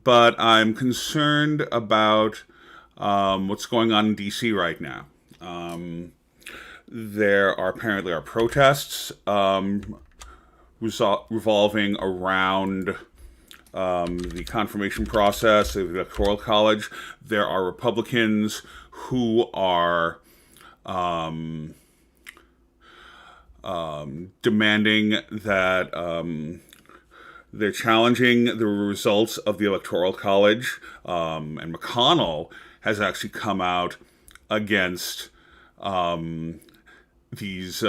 but I'm concerned about what's going on in D.C. right now. There are apparently protests revolving around the confirmation process of the Electoral College. There are Republicans who are demanding that they're challenging the results of the Electoral College, and McConnell has actually come out against these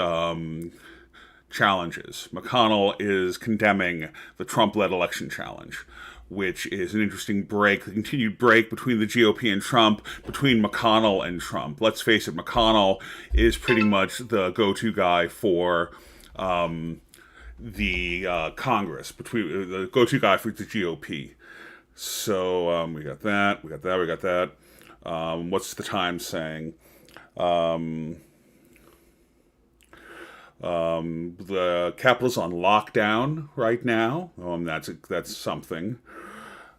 challenges. McConnell is condemning the Trump-led election challenge, which is an interesting break, the continued break between the GOP and Trump, between McConnell and Trump. Let's face it, McConnell is pretty much the go-to guy for the Congress, between the go-to guy for the GOP. So we got that, we got that, we got that. What's the Times saying? The Capitol's on lockdown right now. That's something.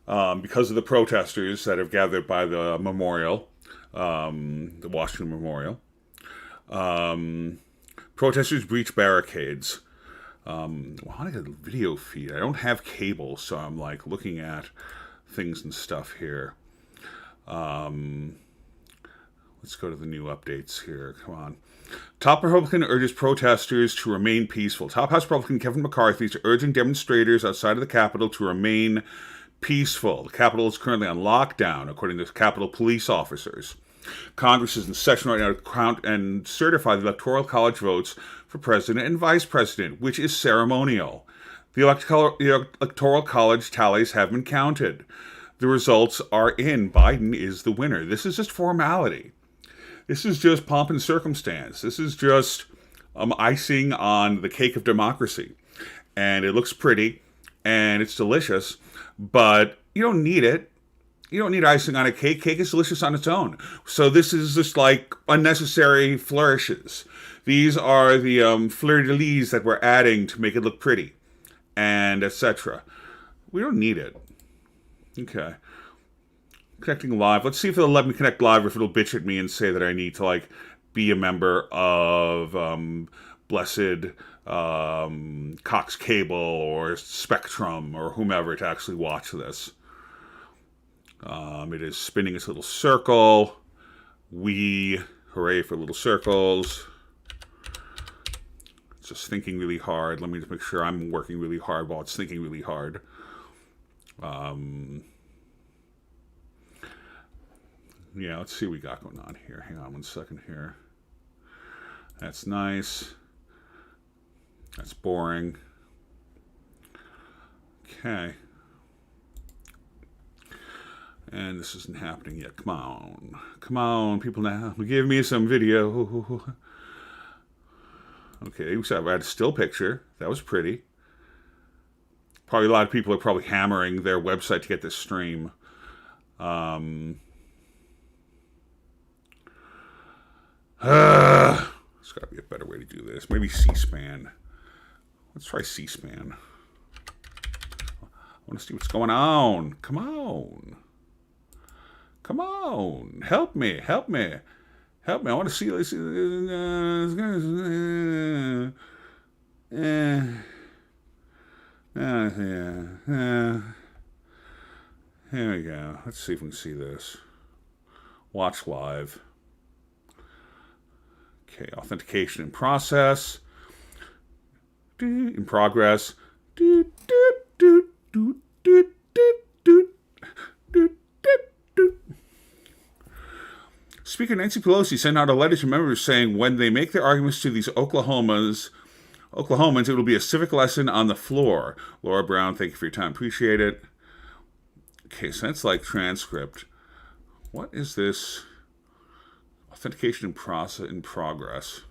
Because of the protesters that have gathered by the memorial, the Washington Memorial. Protesters breach barricades. I want to get a video feed. I don't have cable, so I'm like looking at things and stuff here. Let's go to the new updates here. Come on. Top Republican urges protesters to remain peaceful. Top House Republican Kevin McCarthy is urging demonstrators outside of the Capitol to remain peaceful. The Capitol is currently on lockdown, according to Capitol police officers. Congress is in session right now to count and certify the Electoral College votes for president and vice president, which is ceremonial. The Electoral College tallies have been counted. The results are in. Biden is the winner. This is just formality. This is just pomp and circumstance. This is just icing on the cake of democracy. And it looks pretty, and it's delicious, but you don't need it. You don't need icing on a cake. Cake is delicious on its own. So this is just like unnecessary flourishes. These are the fleur-de-lis that we're adding to make it look pretty, and etc. We don't need it. Okay. Connecting live. Let's see if it'll let me connect live or if it'll bitch at me and say that I need to like be a member of Blessed Cox Cable or Spectrum or whomever to actually watch this. It is spinning its little circle. Hooray for little circles. It's just thinking really hard. Let me just make sure I'm working really hard while it's thinking really hard. Yeah, let's see what we got going on here. Hang on one second here. That's nice. That's boring. Okay. And this isn't happening yet. Come on. Come on, people now. Give me some video. Okay, we had a still picture. That was pretty. Probably a lot of people are probably hammering their website to get this stream. There's got to be a better way to do this. Maybe C-SPAN. Let's try C-SPAN. I want to see what's going on. Come on. Come on. Help me. Help me. Help me. I want to see. Let's see. Here we go. Let's see if we can see this. Watch live. Okay, authentication in process. In progress. Speaker Nancy Pelosi sent out a letter to members saying when they make their arguments to these Oklahomans, it will be a civic lesson on the floor. Laura Brown, thank you for your time. Appreciate it. Okay, so that's like transcript. What is this? Authentication in process in progress.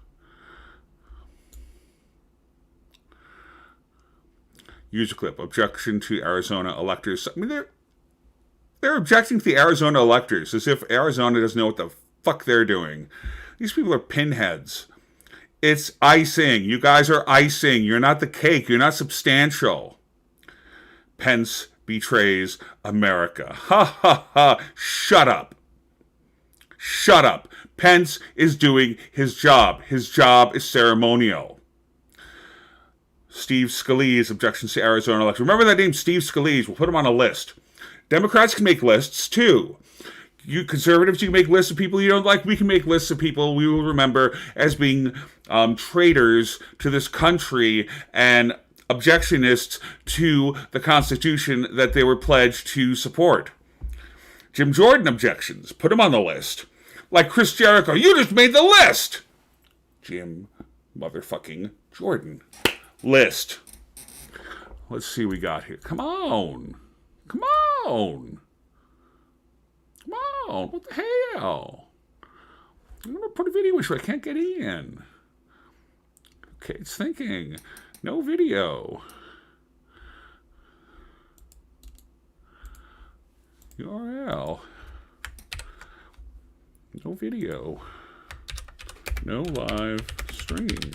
User clip. Objection to Arizona electors. I mean, they're objecting to the Arizona electors as if Arizona doesn't know what the fuck they're doing. These people are pinheads. It's icing. You guys are icing. You're not the cake. You're not substantial. Pence betrays America. Ha ha ha. Shut up. Shut up. Pence is doing his job. His job is ceremonial. Steve Scalise objections to Arizona election. Remember that name, Steve Scalise. We'll put him on a list. Democrats can make lists, too. You conservatives, you can make lists of people you don't like. We can make lists of people we will remember as being traitors to this country and objectionists to the Constitution that they were pledged to support. Jim Jordan objections. Put him on the list. Like Chris Jericho, you just made the list! Jim motherfucking Jordan. List. Let's see what we got here. Come on. Come on. Come on. What the hell? I'm going to put a video issue. I can't get in. Okay, it's thinking. No video. URL. No video. No live stream.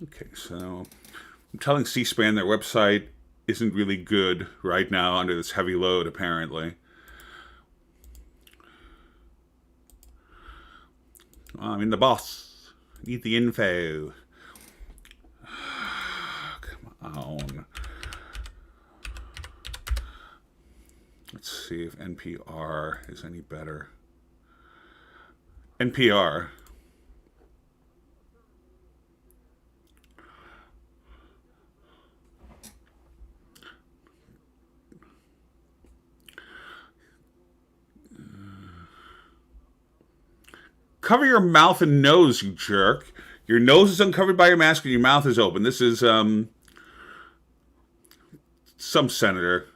Okay, so I'm telling C-SPAN their website isn't really good right now under this heavy load, apparently. I'm in the boss. I need the info. Come on. Let's see if NPR is any better. NPR. Cover your mouth and nose, you jerk. Your nose is uncovered by your mask and your mouth is open. This is, some senator.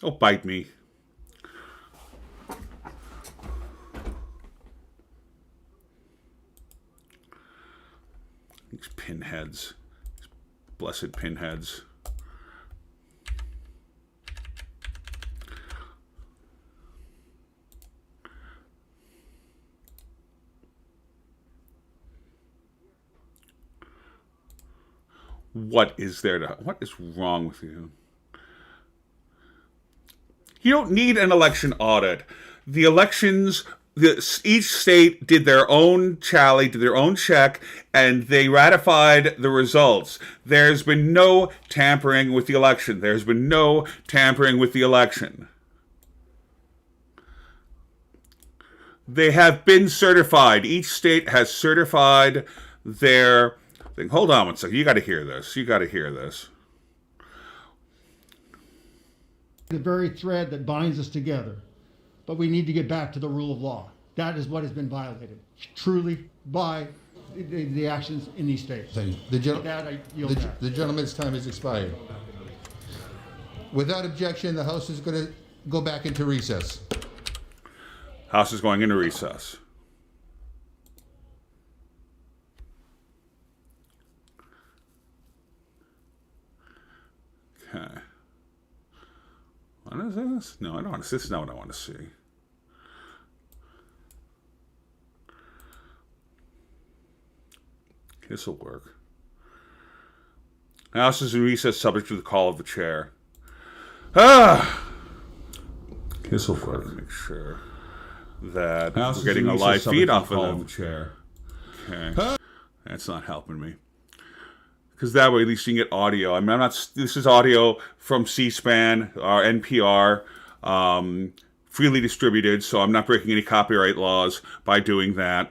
Oh, bite me. These pinheads. Blessed pinheads. What is wrong with you? You don't need an election audit. The elections, each state did their own tally, did their own check, and they ratified the results. There's been no tampering with the election. There's been no tampering with the election. They have been certified. Each state has certified their thing. Hold on one second. You got to hear this. You got to hear this. The very thread that binds us together. But we need to get back to the rule of law. That is what has been violated, truly, by the actions in these states. The gentleman's time has expired. Without objection, the House is going to go back into recess. House is going into recess. Okay. What is this? No, I don't want to see. This is not what I want to see. This will work. House is in recess subject to the call of the chair. This will work. Make sure that we're getting a live feed off of the chair. Okay. That's not helping me. Because that way at least you can get audio. I mean, this is audio from C-SPAN or NPR, freely distributed, so I'm not breaking any copyright laws by doing that.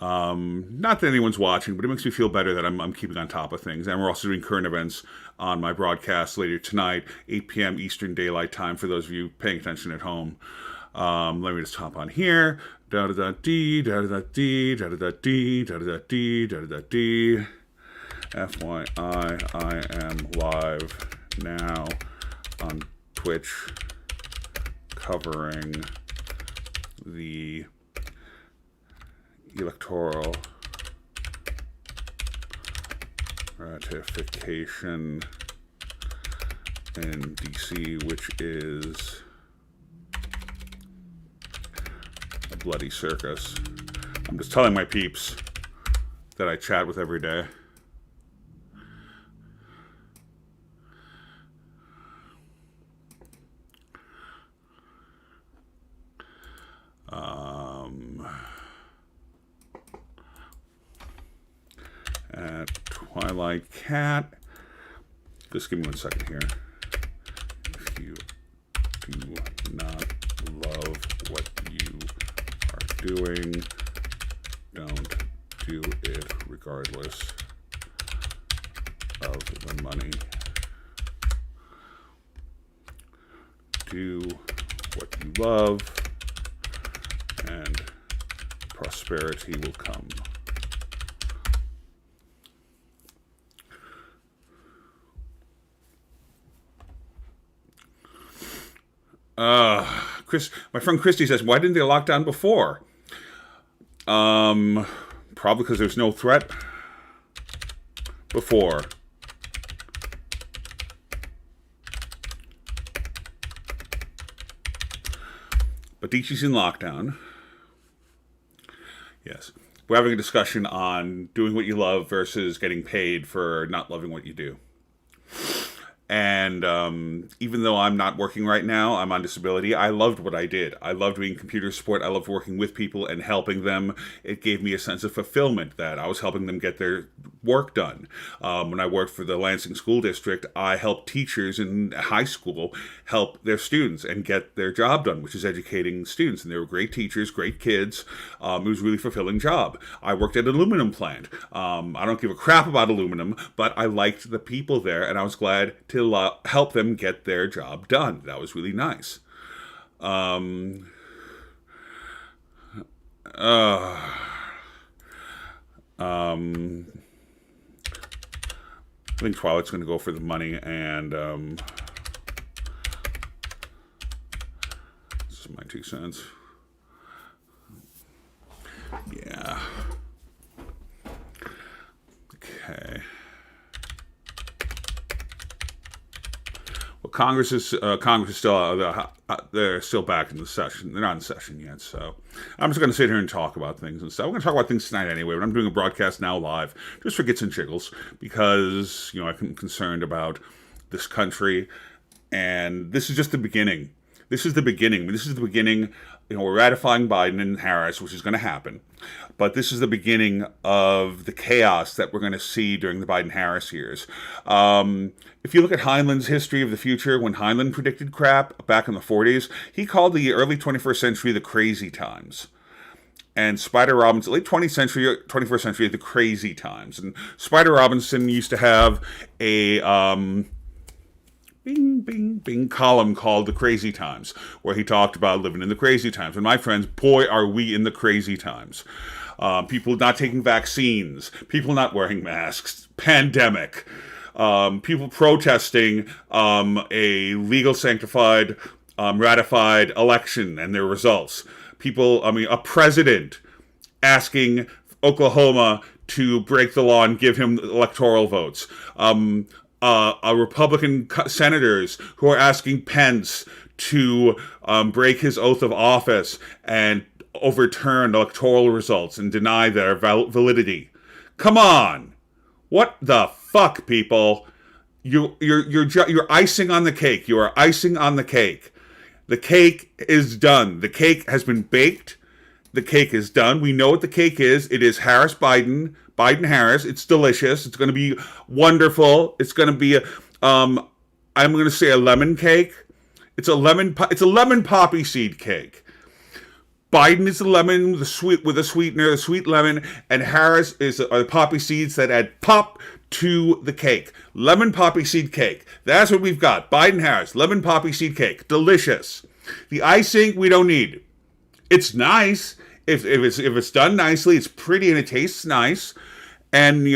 Not that anyone's watching, but it makes me feel better that I'm keeping on top of things. And we're also doing current events on my broadcast later tonight, 8 p.m. Eastern Daylight Time, for those of you paying attention at home. Let me just hop on here. Da-da-da-dee, da-da-da-dee, da-da-da-dee, da-da-da-dee, da-da-da-dee. FYI, I am live now on Twitch covering the electoral ratification in DC, which is a bloody circus. I'm just telling my peeps that I chat with every day. At Twilight Cat. Just give me 1 second here. If you do not love what you are doing, don't do it regardless of the money. Do what you love, and prosperity will come. My friend Christy says, why didn't they lock down before? Probably because there's no threat before. But DC's in lockdown. Yes. We're having a discussion on doing what you love versus getting paid for not loving what you do. And even though I'm not working right now, I'm on disability, I loved what I did. I loved doing computer support. I loved working with people and helping them. It gave me a sense of fulfillment that I was helping them get their work done. When I worked for the Lansing School District, I helped teachers in high school help their students and get their job done, which is educating students. And they were great teachers, great kids. It was a really fulfilling job. I worked at an aluminum plant. I don't give a crap about aluminum, but I liked the people there, and I was glad to help them get their job done. That was really nice. I think Twilight's going to go for the money, and this is my 2 cents. Yeah. Okay. Well, Congress is still they're still back in the session. They're not in session yet, so I'm just going to sit here and talk about things and stuff. We're going to talk about things tonight anyway, but I'm doing a broadcast now live just for gits and jiggles because I'm concerned about this country, and this is just the beginning. This is the beginning. This is the beginning. We're ratifying Biden and Harris, which is going to happen. But this is the beginning of the chaos that we're going to see during the Biden-Harris years. If you look at Heinlein's History of the Future, when Heinlein predicted crap back in the 40s, he called the early 21st century the crazy times. And Spider Robinson, late 20th century, 21st century, the crazy times. And Spider Robinson used to have a bing column called The Crazy Times, where he talked about living in the crazy times. And my friends, boy, are we in the crazy times. People not taking vaccines, people not wearing masks, pandemic, people protesting a legal, sanctified, ratified election and their results. A president asking Oklahoma to break the law and give him electoral votes. Republican senators who are asking Pence to break his oath of office and overturn electoral results and deny their validity. Come on, what the fuck, people? You're icing on the cake. You are icing on the cake. The cake is done. The cake has been baked. The cake is done. We know what the cake is. It is Biden-Harris. It's delicious. It's going to be wonderful. It's going to be I'm going to say a lemon cake. It's a lemon poppy seed cake. Biden is the lemon with a sweetener, the sweet lemon, and Harris is the poppy seeds that add pop to the cake. Lemon poppy seed cake. That's what we've got. Biden-Harris, lemon poppy seed cake. Delicious. The icing we don't need. It's nice. If it's done nicely, it's pretty and it tastes nice. And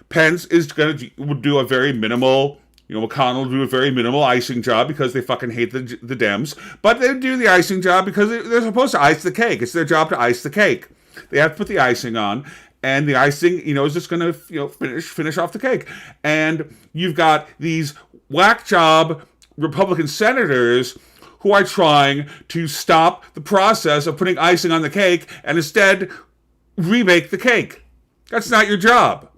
Pence is going to do a very minimal McConnell will do a very minimal icing job because they fucking hate the Dems. But they do the icing job because they're supposed to ice the cake. It's their job to ice the cake. They have to put the icing on. And the icing, is just going to, finish off the cake. And you've got these whack job Republican senators who are trying to stop the process of putting icing on the cake and instead remake the cake. That's not your job.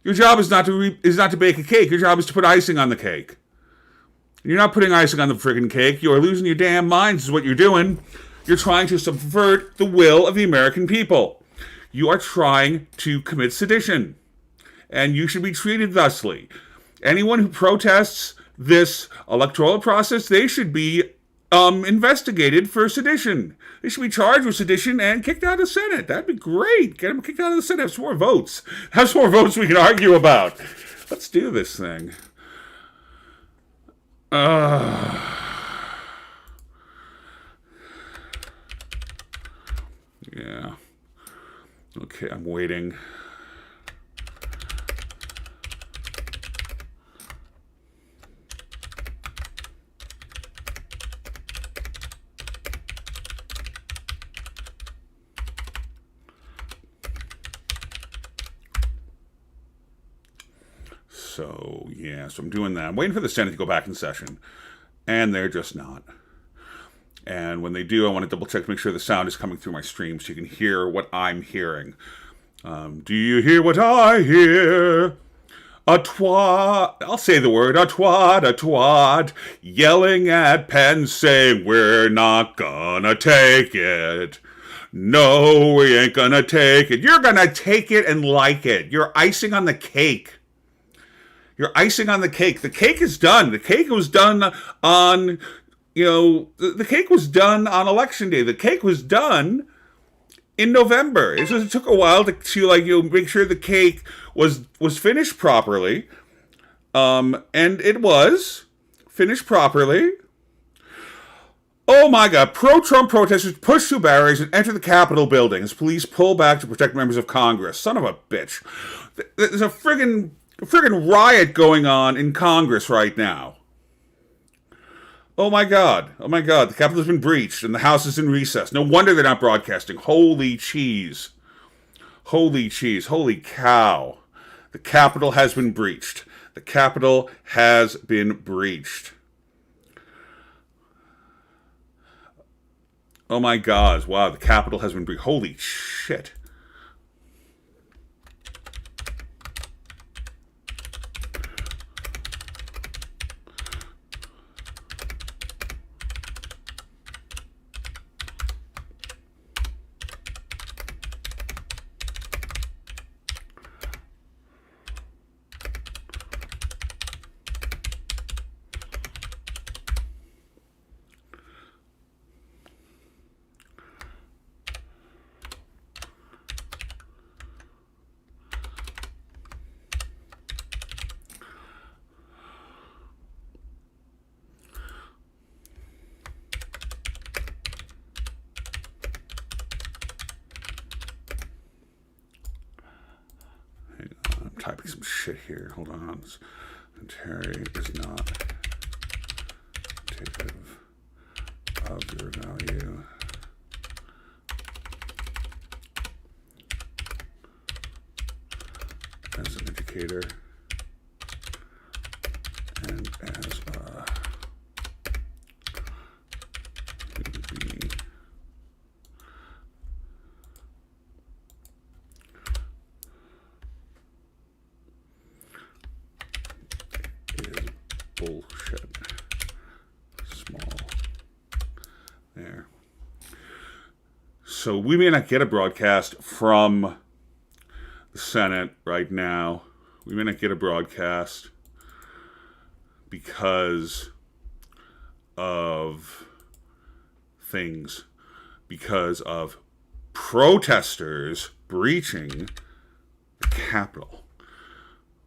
Your job is not to bake a cake. Your job is to put icing on the cake. You're not putting icing on the friggin' cake. You are losing your damn minds is what you're doing. You're trying to subvert the will of the American people. You are trying to commit sedition. And you should be treated thusly. Anyone who protests this electoral process, they should be investigated for sedition. They should be charged with sedition and kicked out of the Senate. That'd be great. Get them kicked out of the Senate. Have some more votes. Have some more votes we can argue about. Let's do this thing. Yeah. Okay, I'm waiting. So I'm doing that. I'm waiting for the Senate to go back in session. And they're just not. And when they do, I want to double check to make sure the sound is coming through my stream so you can hear what I'm hearing. Do you hear what I hear? A twat, I'll say the word, a twat, yelling at Penn saying, we're not gonna take it. No, we ain't gonna take it. You're gonna take it and like it. You're icing on the cake. You're icing on the cake. The cake is done. The cake was done on, the cake was done on Election Day. The cake was done in November. It took a while to make sure the cake was finished properly. And it was finished properly. Oh my God. Pro-Trump protesters push through barriers and enter the Capitol building as police pull back to protect members of Congress. Son of a bitch. There's a friggin' riot going on in Congress right now. Oh my God. The Capitol has been breached and the House is in recess. No wonder they're not broadcasting. Holy cheese. Holy cow. The Capitol has been breached. The Capitol has been breached. Oh my God. Wow, the Capitol has been breached. Holy shit. Typing some shit here. Hold on. Terry is not indicative of your value. As an indicator and as a bullshit. Small. There. So we may not get a broadcast from the Senate right now. We may not get a broadcast because of things. Because of protesters breaching the Capitol.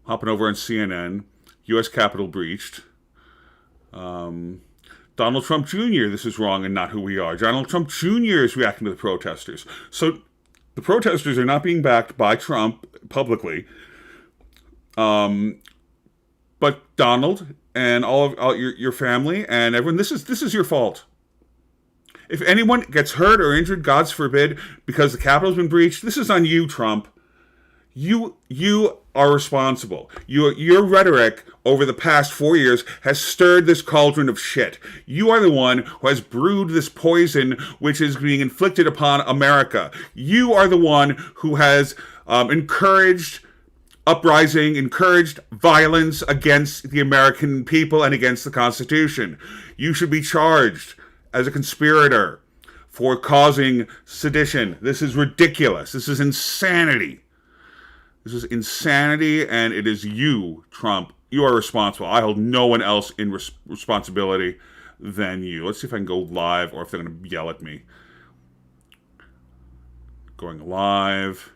Hopping over on CNN. U.S. Capitol breached. Donald Trump Jr., this is wrong and not who we are. Donald Trump Jr. is reacting to the protesters. So the protesters are not being backed by Trump publicly. But Donald and all your family and everyone. This is your fault. If anyone gets hurt or injured, God forbid, because the Capitol's been breached, this is on you, Trump. You are responsible. Your rhetoric over the past 4 years has stirred this cauldron of shit. You are the one who has brewed this poison which is being inflicted upon America. You are the one who has encouraged uprising, encouraged violence against the American people and against the Constitution. You should be charged as a conspirator for causing sedition. This is ridiculous. This is insanity. This is insanity, and it is you, Trump. You are responsible. I hold no one else in responsibility than you. Let's see if I can go live or if they're going to yell at me. Going live.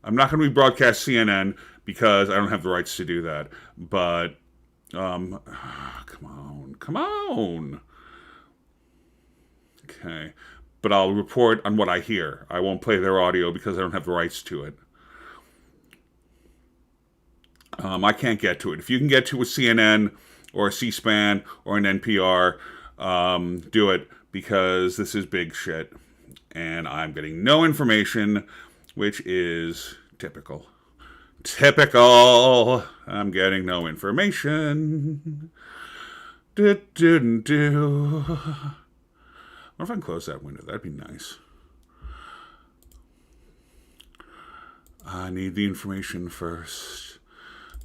I'm not going to rebroadcast CNN because I don't have the rights to do that. But, come on. Okay. But I'll report on what I hear. I won't play their audio because I don't have the rights to it. I can't get to it. If you can get to a CNN or a C-SPAN or an NPR, do it, because this is big shit. And I'm getting no information, which is typical. Typical. I'm getting no information. I wonder if I can close that window. That'd be nice. I need the information first.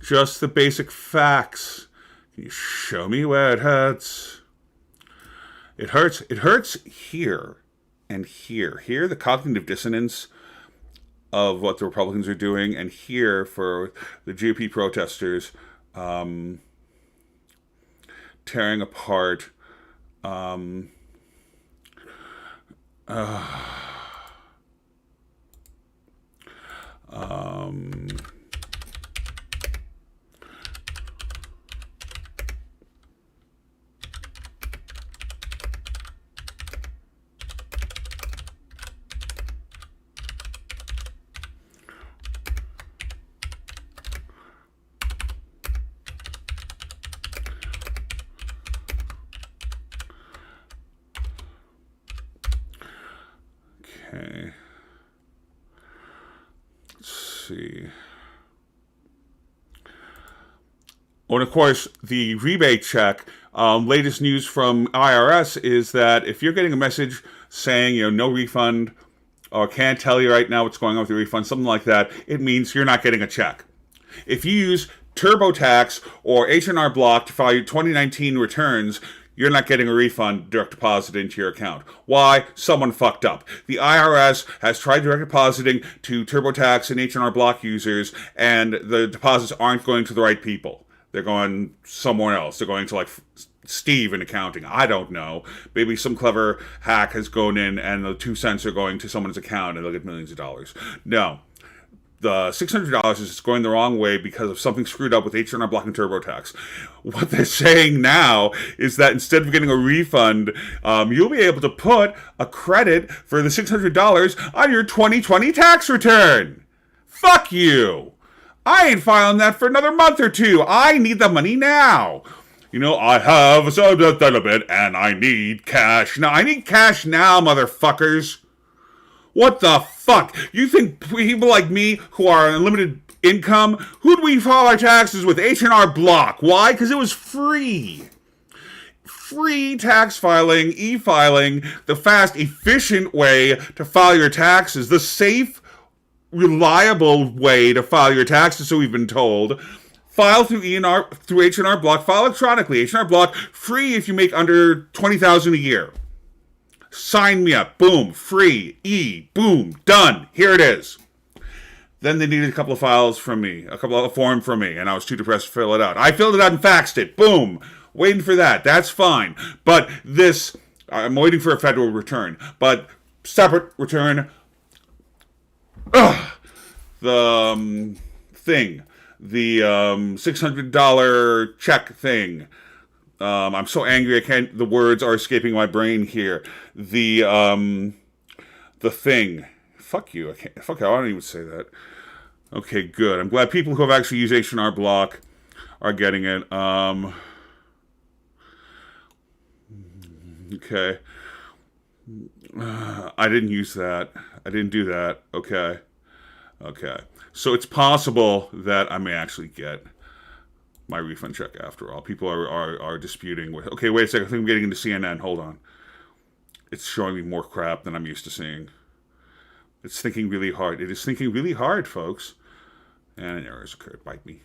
Just the basic facts. Can you show me where it hurts? It hurts. It hurts here and here. Here, the cognitive dissonance of what the Republicans are doing, and here for the GOP protesters tearing apart okay. Let's see. Oh, and of course, the rebate check. Latest news from IRS is that if you're getting a message saying, no refund, or can't tell you right now what's going on with your refund, something like that, it means you're not getting a check. If you use TurboTax or H&R Block to file your 2019 returns, you're not getting a refund direct deposit into your account. Why? Someone fucked up. The IRS has tried direct depositing to TurboTax and H&R Block users, and the deposits aren't going to the right people. They're going somewhere else. They're going to, like, Steve in accounting. I don't know. Maybe some clever hack has gone in and the 2 cents are going to someone's account and they'll get millions of dollars. No. The $600 is going the wrong way because of something screwed up with H&R Block and TurboTax. What they're saying now is that instead of getting a refund, you'll be able to put a credit for the $600 on your 2020 tax return. Fuck you. I ain't filing that for another month or two. I need the money now. I have a little bit and I need cash now. I need cash now, motherfuckers. What the fuck? You think people like me who are on unlimited income, who'd we file our taxes with? H&R Block. Why? Because it was free. Free tax filing, e-filing, the fast, efficient way to file your taxes, the safe, reliable way to file your taxes, so we've been told. File through H&R Block, file electronically. H&R Block, free if you make under $20,000 a year. Sign me up. Boom. Free. Boom. Done. Here it is. Then they needed a couple of files from me, a couple of forms from me, and I was too depressed to fill it out. I filled it out and faxed it. Boom. Waiting for that. That's fine. But this, I'm waiting for a federal return. But separate return. The thing. The $600 check thing. I'm so angry the words are escaping my brain here. The thing. Fuck you. I don't even say that. Okay, good. I'm glad people who have actually used H&R Block are getting it. Okay. I didn't use that. I didn't do that. Okay. So it's possible that I may actually get my refund check after all. People are disputing with. Okay, wait a second. I think I'm getting into CNN. Hold on. It's showing me more crap than I'm used to seeing. It's thinking really hard. It is thinking really hard, folks. And an error has occurred. Bite me.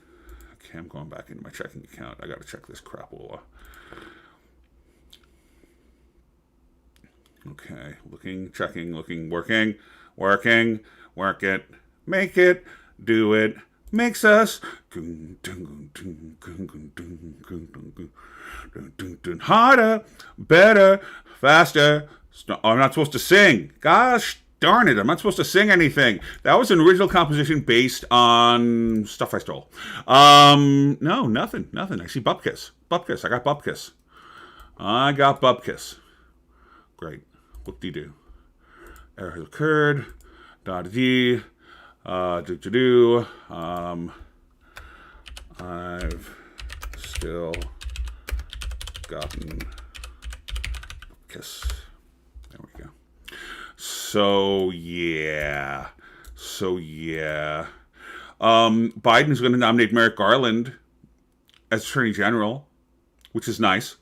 Okay, I'm going back into my checking account. I got to check this crapola. Okay, looking, checking, looking, working, work it, make it, do it, makes us harder, better, faster. Oh, I'm not supposed to sing. Gosh darn it, I'm not supposed to sing anything. That was an original composition based on stuff I stole. No, nothing. Actually, Bupkis. I got Bupkis. Great. Whoop-de-doo. Error has occurred. Da-da-dee. Do-do-do. I've still gotten Kiss. There we go. So yeah. Biden is going to nominate Merrick Garland as Attorney General, which is nice.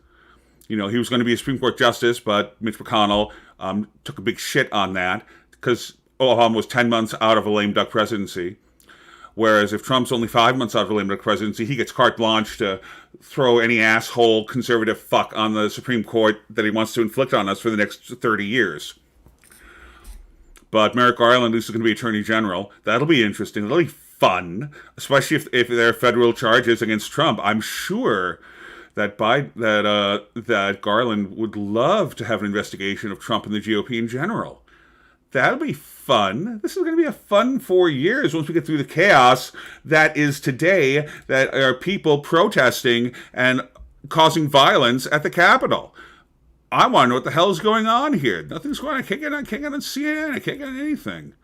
You know, he was going to be a Supreme Court justice, but Mitch McConnell took a big shit on that because Obama was 10 months out of a lame duck presidency. Whereas if Trump's only 5 months out of a lame duck presidency, he gets carte blanche to throw any asshole conservative fuck on the Supreme Court that he wants to inflict on us for the next 30 years. But Merrick Garland is going to be Attorney General. That'll be interesting. That'll be fun, especially if there are federal charges against Trump. I'm sure that that Garland would love to have an investigation of Trump and the GOP in general. That'll be fun. This is going to be a fun 4 years once we get through the chaos that is today, that are people protesting and causing violence at the Capitol. I want to know what the hell is going on here. Nothing's going on. I can't get on CNN. I can't get on anything.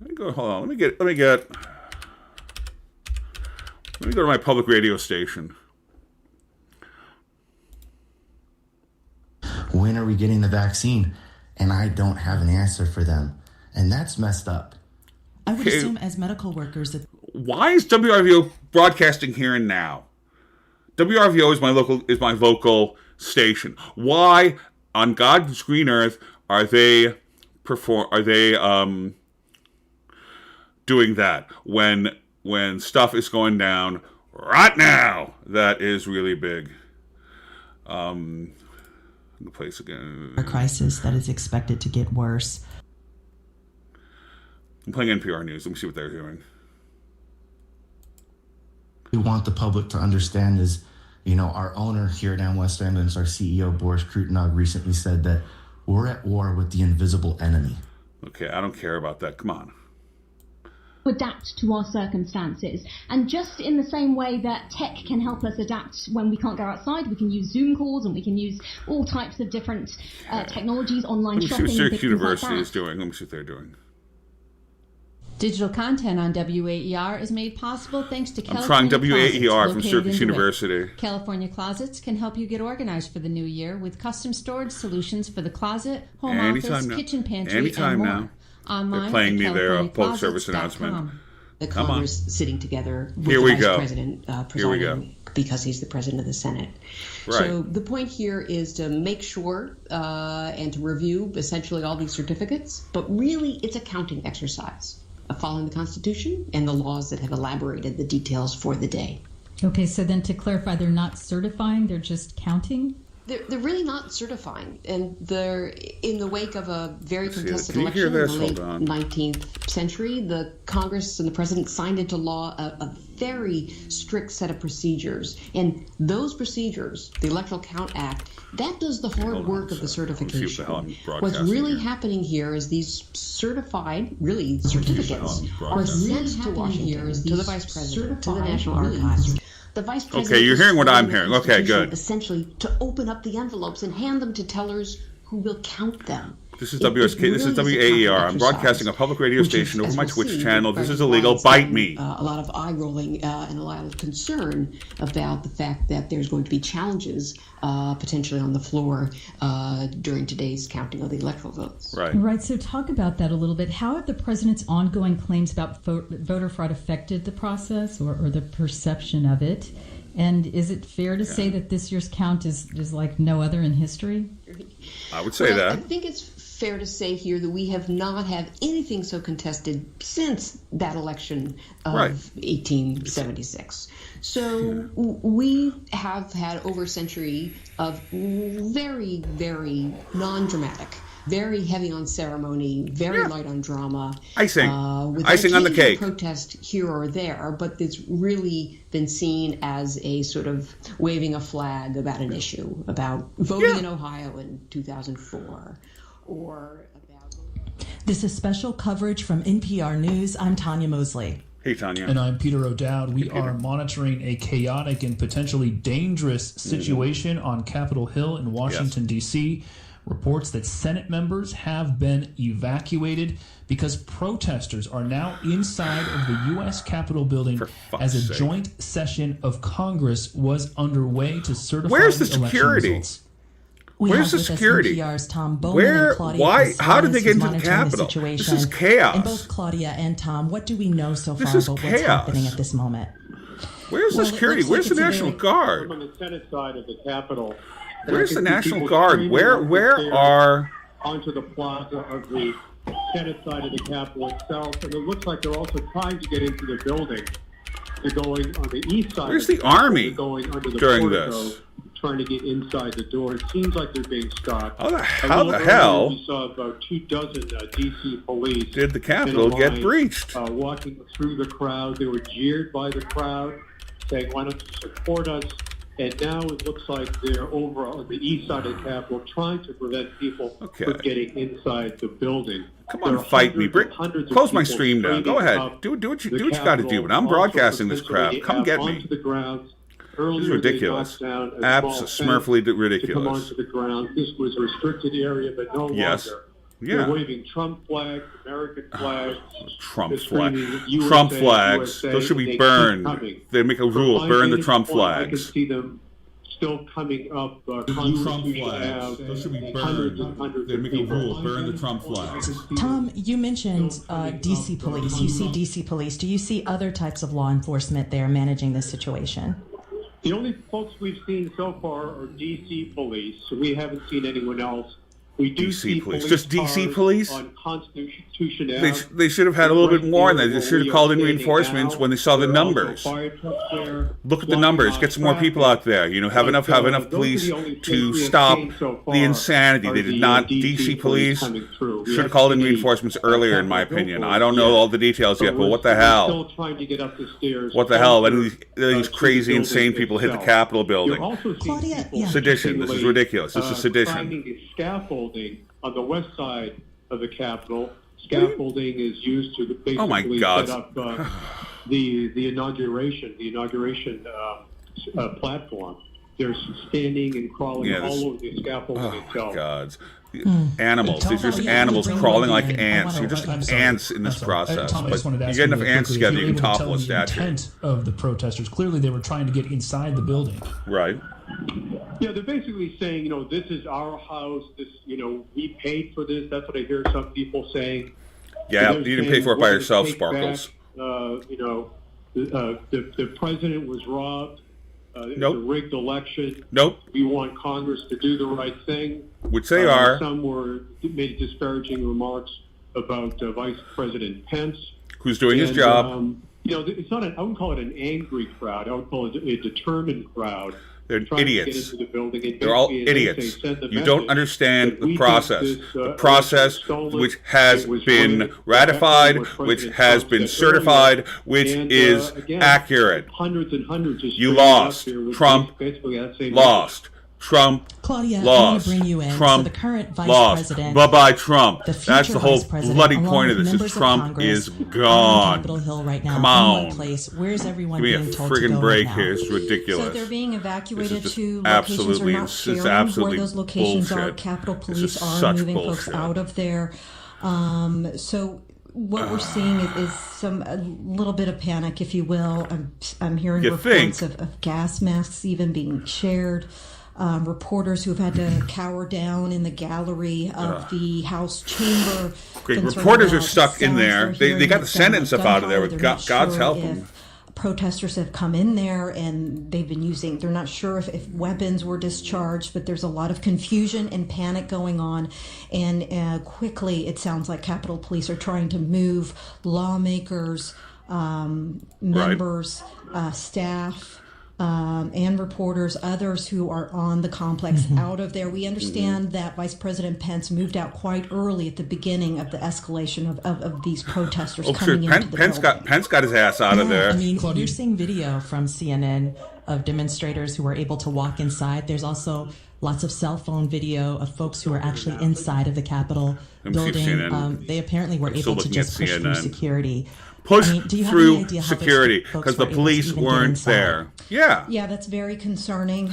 Let me go. Hold on. Let me go to my public radio station. When are we getting the vaccine? And I don't have an answer for them. And that's messed up. I would assume as medical workers that... Why is WRVO broadcasting here and now? WRVO is my local station. Why on God's green earth are they doing that when stuff is going down right now? That is really big. The place again. A crisis that is expected to get worse. I'm playing NPR News. Let me see what they're doing. We want the public to understand is, you know, our owner here down West Ambulance, our CEO, Boris Krutenog, recently said that we're at war with the invisible enemy. Okay, I don't care about that. Come on. Adapt to our circumstances, and just in the same way that tech can help us adapt when we can't go outside, we can use Zoom calls and we can use all types of different technologies, online shopping. Let me see what Syracuse University like is doing. Let me see what they're doing. Digital content on WAER is made possible thanks to I'm trying WAER from Syracuse in University. California Closets can help you get organized for the new year with custom storage solutions for the closet, home office, kitchen pantry, and more. Now. Online, they're playing me their public service announcement. The Congress sitting together with Here the we Vice go. President presiding because he's the President of the Senate. Right. So the point here is to make sure and to review essentially all these certificates, but really it's a counting exercise of following the Constitution and the laws that have elaborated the details for the day. Okay, so then to clarify, they're not certifying, they're just counting? They're really not certifying, and they're in the wake of a very contested Can you election hear in this? the late Hold on. 19th century. The Congress and the President signed into law a very strict set of procedures, and those procedures, the Electoral Count Act, that does the hard work of the certification. What's really happening here is these certified, really certificates, are sent to Washington, to the Vice President, to the National Archives. The Vice President. Okay, you're hearing what I'm hearing. Okay, good. Essentially, to open up the envelopes and hand them to tellers who will count them. This is WSK. This is WAER. I'm broadcasting a public radio station over my Twitch channel. This is illegal. Bite me. A lot of eye rolling and a lot of concern about the fact that there's going to be challenges potentially on the floor during today's counting of the electoral votes. Right. So talk about that a little bit. How have the president's ongoing claims about voter fraud affected the process or the perception of it? And is it fair to say that this year's count is like no other in history? I would say that. I think it's fair to say here that we have not had anything so contested since that election of 1876. So we have had over a century of very, very non-dramatic, very heavy on ceremony, very light on drama. Icing on the cake. Protest here or there, but it's really been seen as a sort of waving a flag about an issue, about voting in Ohio in 2004, or about... This is special coverage from NPR News. I'm Tanya Mosley. Hey, Tanya. And I'm Peter O'Dowd. We are monitoring a chaotic and potentially dangerous situation on Capitol Hill in Washington, D.C., reports that Senate members have been evacuated because protesters are now inside of the U.S. Capitol building as a joint session of Congress was underway to certify Where's the election security? results. Where's the security? NPR's Tom Bowman Where? and Claudia Why? Gonzalez, How did they get into the who's Capitol? monitoring This situation. is chaos. And both Claudia and Tom, what do we know so far is about chaos. what's happening at this moment? Where's the security? Where's the National Guard? On the Senate side of the Capitol. Where's the National Guard? Where are... Onto the plaza of the Senate side of the Capitol itself, and it looks like they're also trying to get into the building. They're going on the east side. Where's the Army going under the during portico, this? trying to get inside the door. It seems like they're being stopped. How the hell we saw about 24 D.C. police did the Capitol get breached? Walking through the crowd. They were jeered by the crowd, saying, "Why don't you support us?" And now it looks like they're over on the east side of the Capitol trying to prevent people from getting inside the building. Come on, fight me. Close my stream down. Go ahead. Do what you got to do. But I'm broadcasting this crap. Come get me. This is ridiculous. Smurfly ridiculous. To come onto the ground. This was a restricted area, but no longer. They're waving Trump flags, American flags. Trump flags. Those should be burned. They make a rule. Burn the Trump flags. I can see them still coming up. Trump flags. Those should be burned. They make a rule. Burn the Trump flags. Tom, you mentioned D.C. police. You see D.C. police. Do you see other types of law enforcement there managing this situation? The only folks we've seen so far are D.C. police. So we haven't seen anyone else. We do see police. Just D.C. police? On Constitution Ave. They should have had a little bit more, and they should have called in reinforcements when they saw the numbers. Look at the numbers. Get some more people out there. Have enough police to stop the insanity. They did not. D.C. police should have called in reinforcements earlier, in my opinion. I don't know all the details yet, but what the hell? What the hell? These crazy, insane people hit the Capitol building. Sedition. This is ridiculous. This is sedition. Scaffolding on the west side of the Capitol. Scaffolding is used to basically set up the inauguration platform. They're standing and crawling all over the scaffolding itself. God. Animals. These are just animals crawling like ants. You're just ants in this process. Tom, but you get enough ants together, you can topple a statue. The intent of the protesters. Clearly, they were trying to get inside the building. Right. Yeah, they're basically saying, this is our house. This, we paid for this. That's what I hear some people saying. Yeah, you didn't pay for it by yourself, Sparkles. The president was robbed. It's a rigged election. Nope. We want Congress to do the right thing. Which they are. Some made disparaging remarks about Vice President Pence. Who's doing his job. It's not I wouldn't call it an angry crowd. I would call it a determined crowd. They're idiots. They're all idiots. You don't understand the process. The process which has been ratified, which has been certified, which is accurate. Hundreds and hundreds. You lost. Trump lost. Trump Claudia, I laws. want to bring you in. Trump So the current vice laws. president, Bye-bye Trump. the That's future the whole vice president, bloody along point with of this. members Is Trump Congress, is on gone. Capitol Hill right now. Come In on. one place. Where's everyone Give me a being told to friggin' go break right now? here. It's ridiculous. So they're being evacuated just to locations or absolutely- not it's sharing absolutely where those locations bullshit. are. Capitol This Police is are such moving bullshit. folks out of there. So what we're seeing is a little bit of panic, if you will. I'm hearing You reports think? of gas masks even being shared. Reporters who've had to cower down in the gallery of the House chamber. Great. concerned Reporters are about stuck in sounds there. they're They hearing got the that Senate sound and stuff like out of there. gunfire. With They're not God's sure help if them. protesters have come in there and they've been using, they're not sure if weapons were discharged, but there's a lot of confusion and panic going on. And quickly, it sounds like Capitol Police are trying to move lawmakers, members, staff, and reporters, others who are on the complex out of there. We understand that Vice President Pence moved out quite early at the beginning of the escalation of these protesters coming into the building. Pence got his ass out of there. I mean, you're seeing video from CNN of demonstrators who were able to walk inside. There's also lots of cell phone video of folks who are actually inside of the Capitol building. CNN. They apparently were able to just push through security. Push do you have through any idea how security folks because the were able to police even get weren't inside? there. Yeah. Yeah, that's very concerning.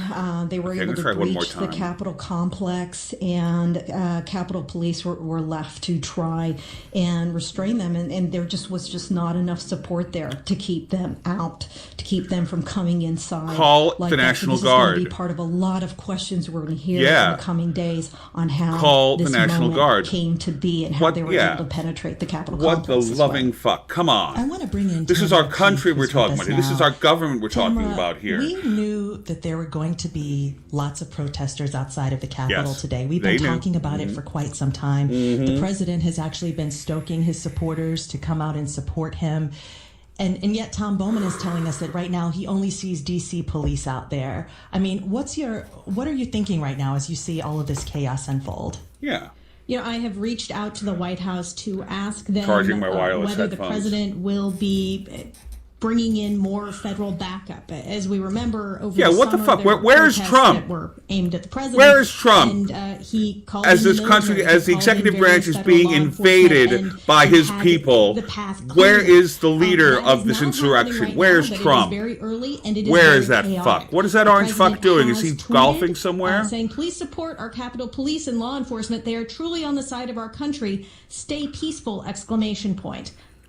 They were Okay, able let's to try one more breach the time. Capitol complex, and Capitol Police were left to try and restrain them, and there was not enough support there to keep them out, to keep them from coming inside. Call like the that. National So this is going to Guard. be part of a lot of questions we're going to hear Yeah. in the coming days on how Call the this National moment Guard. came to be and how What- they were yeah. able to penetrate the Capitol What the complex. as loving well. fuck? Come on. I want to bring in. This is Tamara our country Keith, we're who's talking with about us here. This is now. our government we're talking Tamara, about here. We knew that there were going to be lots of protesters outside of the Capitol Yes, today. We've they been knew. talking about it for quite some time. The president has actually been stoking his supporters to come out and support him. And yet Tom Bowman is telling us that right now he only sees DC police out there. I mean, what are you thinking right now as you see all of this chaos unfold? Yeah. You know, I have reached out to the White House to ask them Charging my wireless whether the headphones. president will be bringing in more federal backup. As we remember over Yeah, the what the summer, fuck? there were Where is protests Trump? that were aimed at the president. Where is Trump? And he called As in the this country, military, as the he called executive in branch various is federal being law invaded enforcement by and his had people, the path where cleared. is the leader That of is this now insurrection? happening right Where's now, but Trump? It is very early and it is Where very is that chaotic. fuck? What is that The orange fuck president doing? Is he has golfing tweeted, somewhere? saying, please support our Capitol Police and law enforcement. They are truly on the side of our country. Stay peaceful! !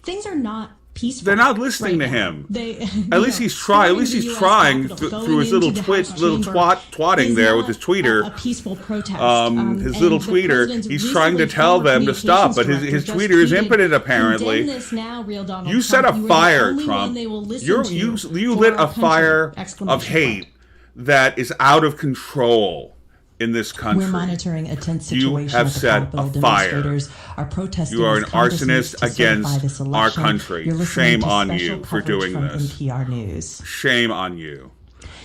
Things are not peaceful. They're not listening right to now. him. They, At least he's trying. At least he's trying Capitol, through his going little into the House chamber twatting is there not with his tweeter. A peaceful protest. His and little the tweeter. president's He's trying to recently tell former them to stop, but his communications director tweeter is just impotent tweeted, apparently. "Condemn this now, real Donald You set a Trump. You are the fire, only one Trump. they will listen You to lit for a our fire country!" of hate that is out of control in this country. We're monitoring a tense You situation have at the set Capitol. a fire. Demonstrators are protesting. You are as an Congress moves arsonist to certify against this our election. country. You're listening Shame to on special you for coverage doing from this. NPR News. Shame on you.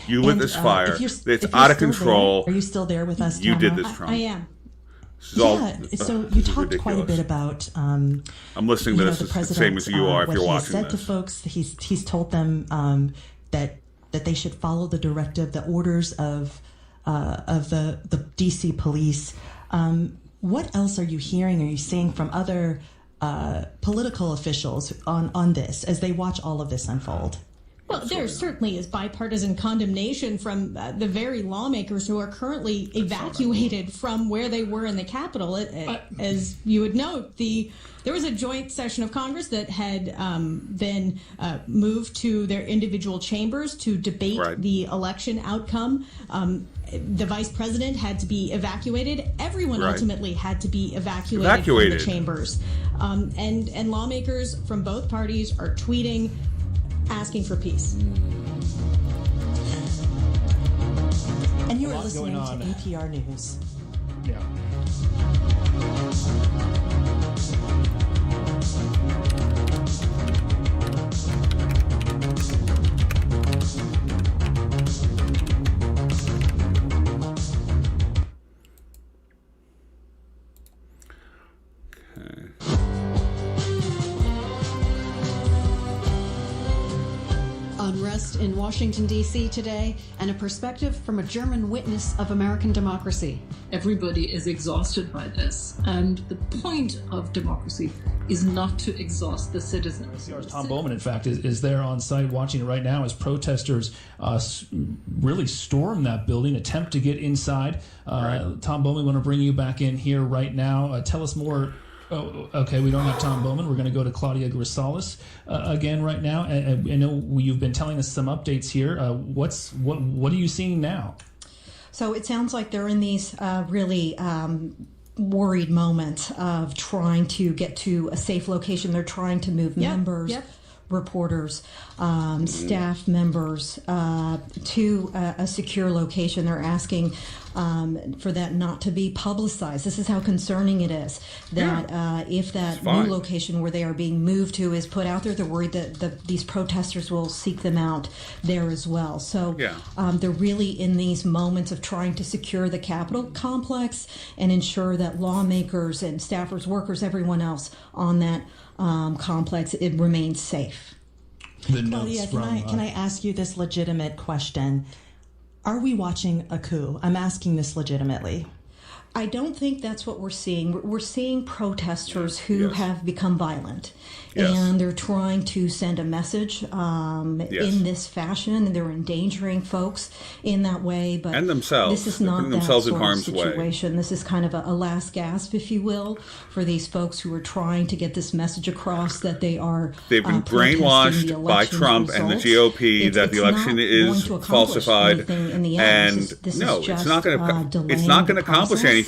You lit And, this fire. if you're It's if out you're of still control. there, are you still there with us, You did Tamara? this, Trump. I am. This is all, Yeah, so this you is talked quite a ridiculous. bit about I'm listening to you know, this the the president, same as you are if what you're he watching said this. to folks. He's told them that they should follow the directive, the orders of the DC police. What else are you hearing? Are you seeing from other political officials on this as they watch all of this unfold? Well, there certainly is bipartisan condemnation from the very lawmakers who are currently evacuated from where they were in the Capitol. As you would note, there was a joint session of Congress that had been moved to their individual chambers to debate the election outcome. The vice president had to be evacuated. Everyone ultimately had to be evacuated from the chambers. And lawmakers from both parties are tweeting, asking for peace. And you are listening to NPR News. Yeah. unrest in Washington, D.C. today, and a perspective from a German witness of American democracy. Everybody is exhausted by this, and the point of democracy is not to exhaust the citizens. Tom Bowman, in fact, is there on site watching it right now as protesters really storm that building, attempt to get inside. Right. Tom Bowman, we want to bring you back in here right now. Tell us more. Oh, okay, we don't have Tom Bowman. We're going to go to Claudia Grisales again right now. I know you've been telling us some updates here. What are you seeing now? So it sounds like they're in these really worried moments of trying to get to a safe location. They're trying to move members, reporters, staff members to a secure location. They're asking for that not to be publicized. This is how concerning it is that if that new location where they are being moved to is put out there, they're worried that these protesters will seek them out there as well. So they're really in these moments of trying to secure the Capitol complex and ensure that lawmakers and staffers, workers, everyone else on that complex, it remains safe. Claudia, can I ask you this legitimate question? Are we watching a coup? I'm asking this legitimately. I don't think that's what we're seeing. We're seeing protesters who have become violent. And they're trying to send a message in this fashion, and they're endangering folks in that way. But and themselves. This is not that sort of harm's situation. Way. This is kind of a last gasp, if you will, for these folks who are trying to get this message across that they are They've been brainwashed by Trump and the GOP that the election is falsified. And no, it's not going to accomplish anything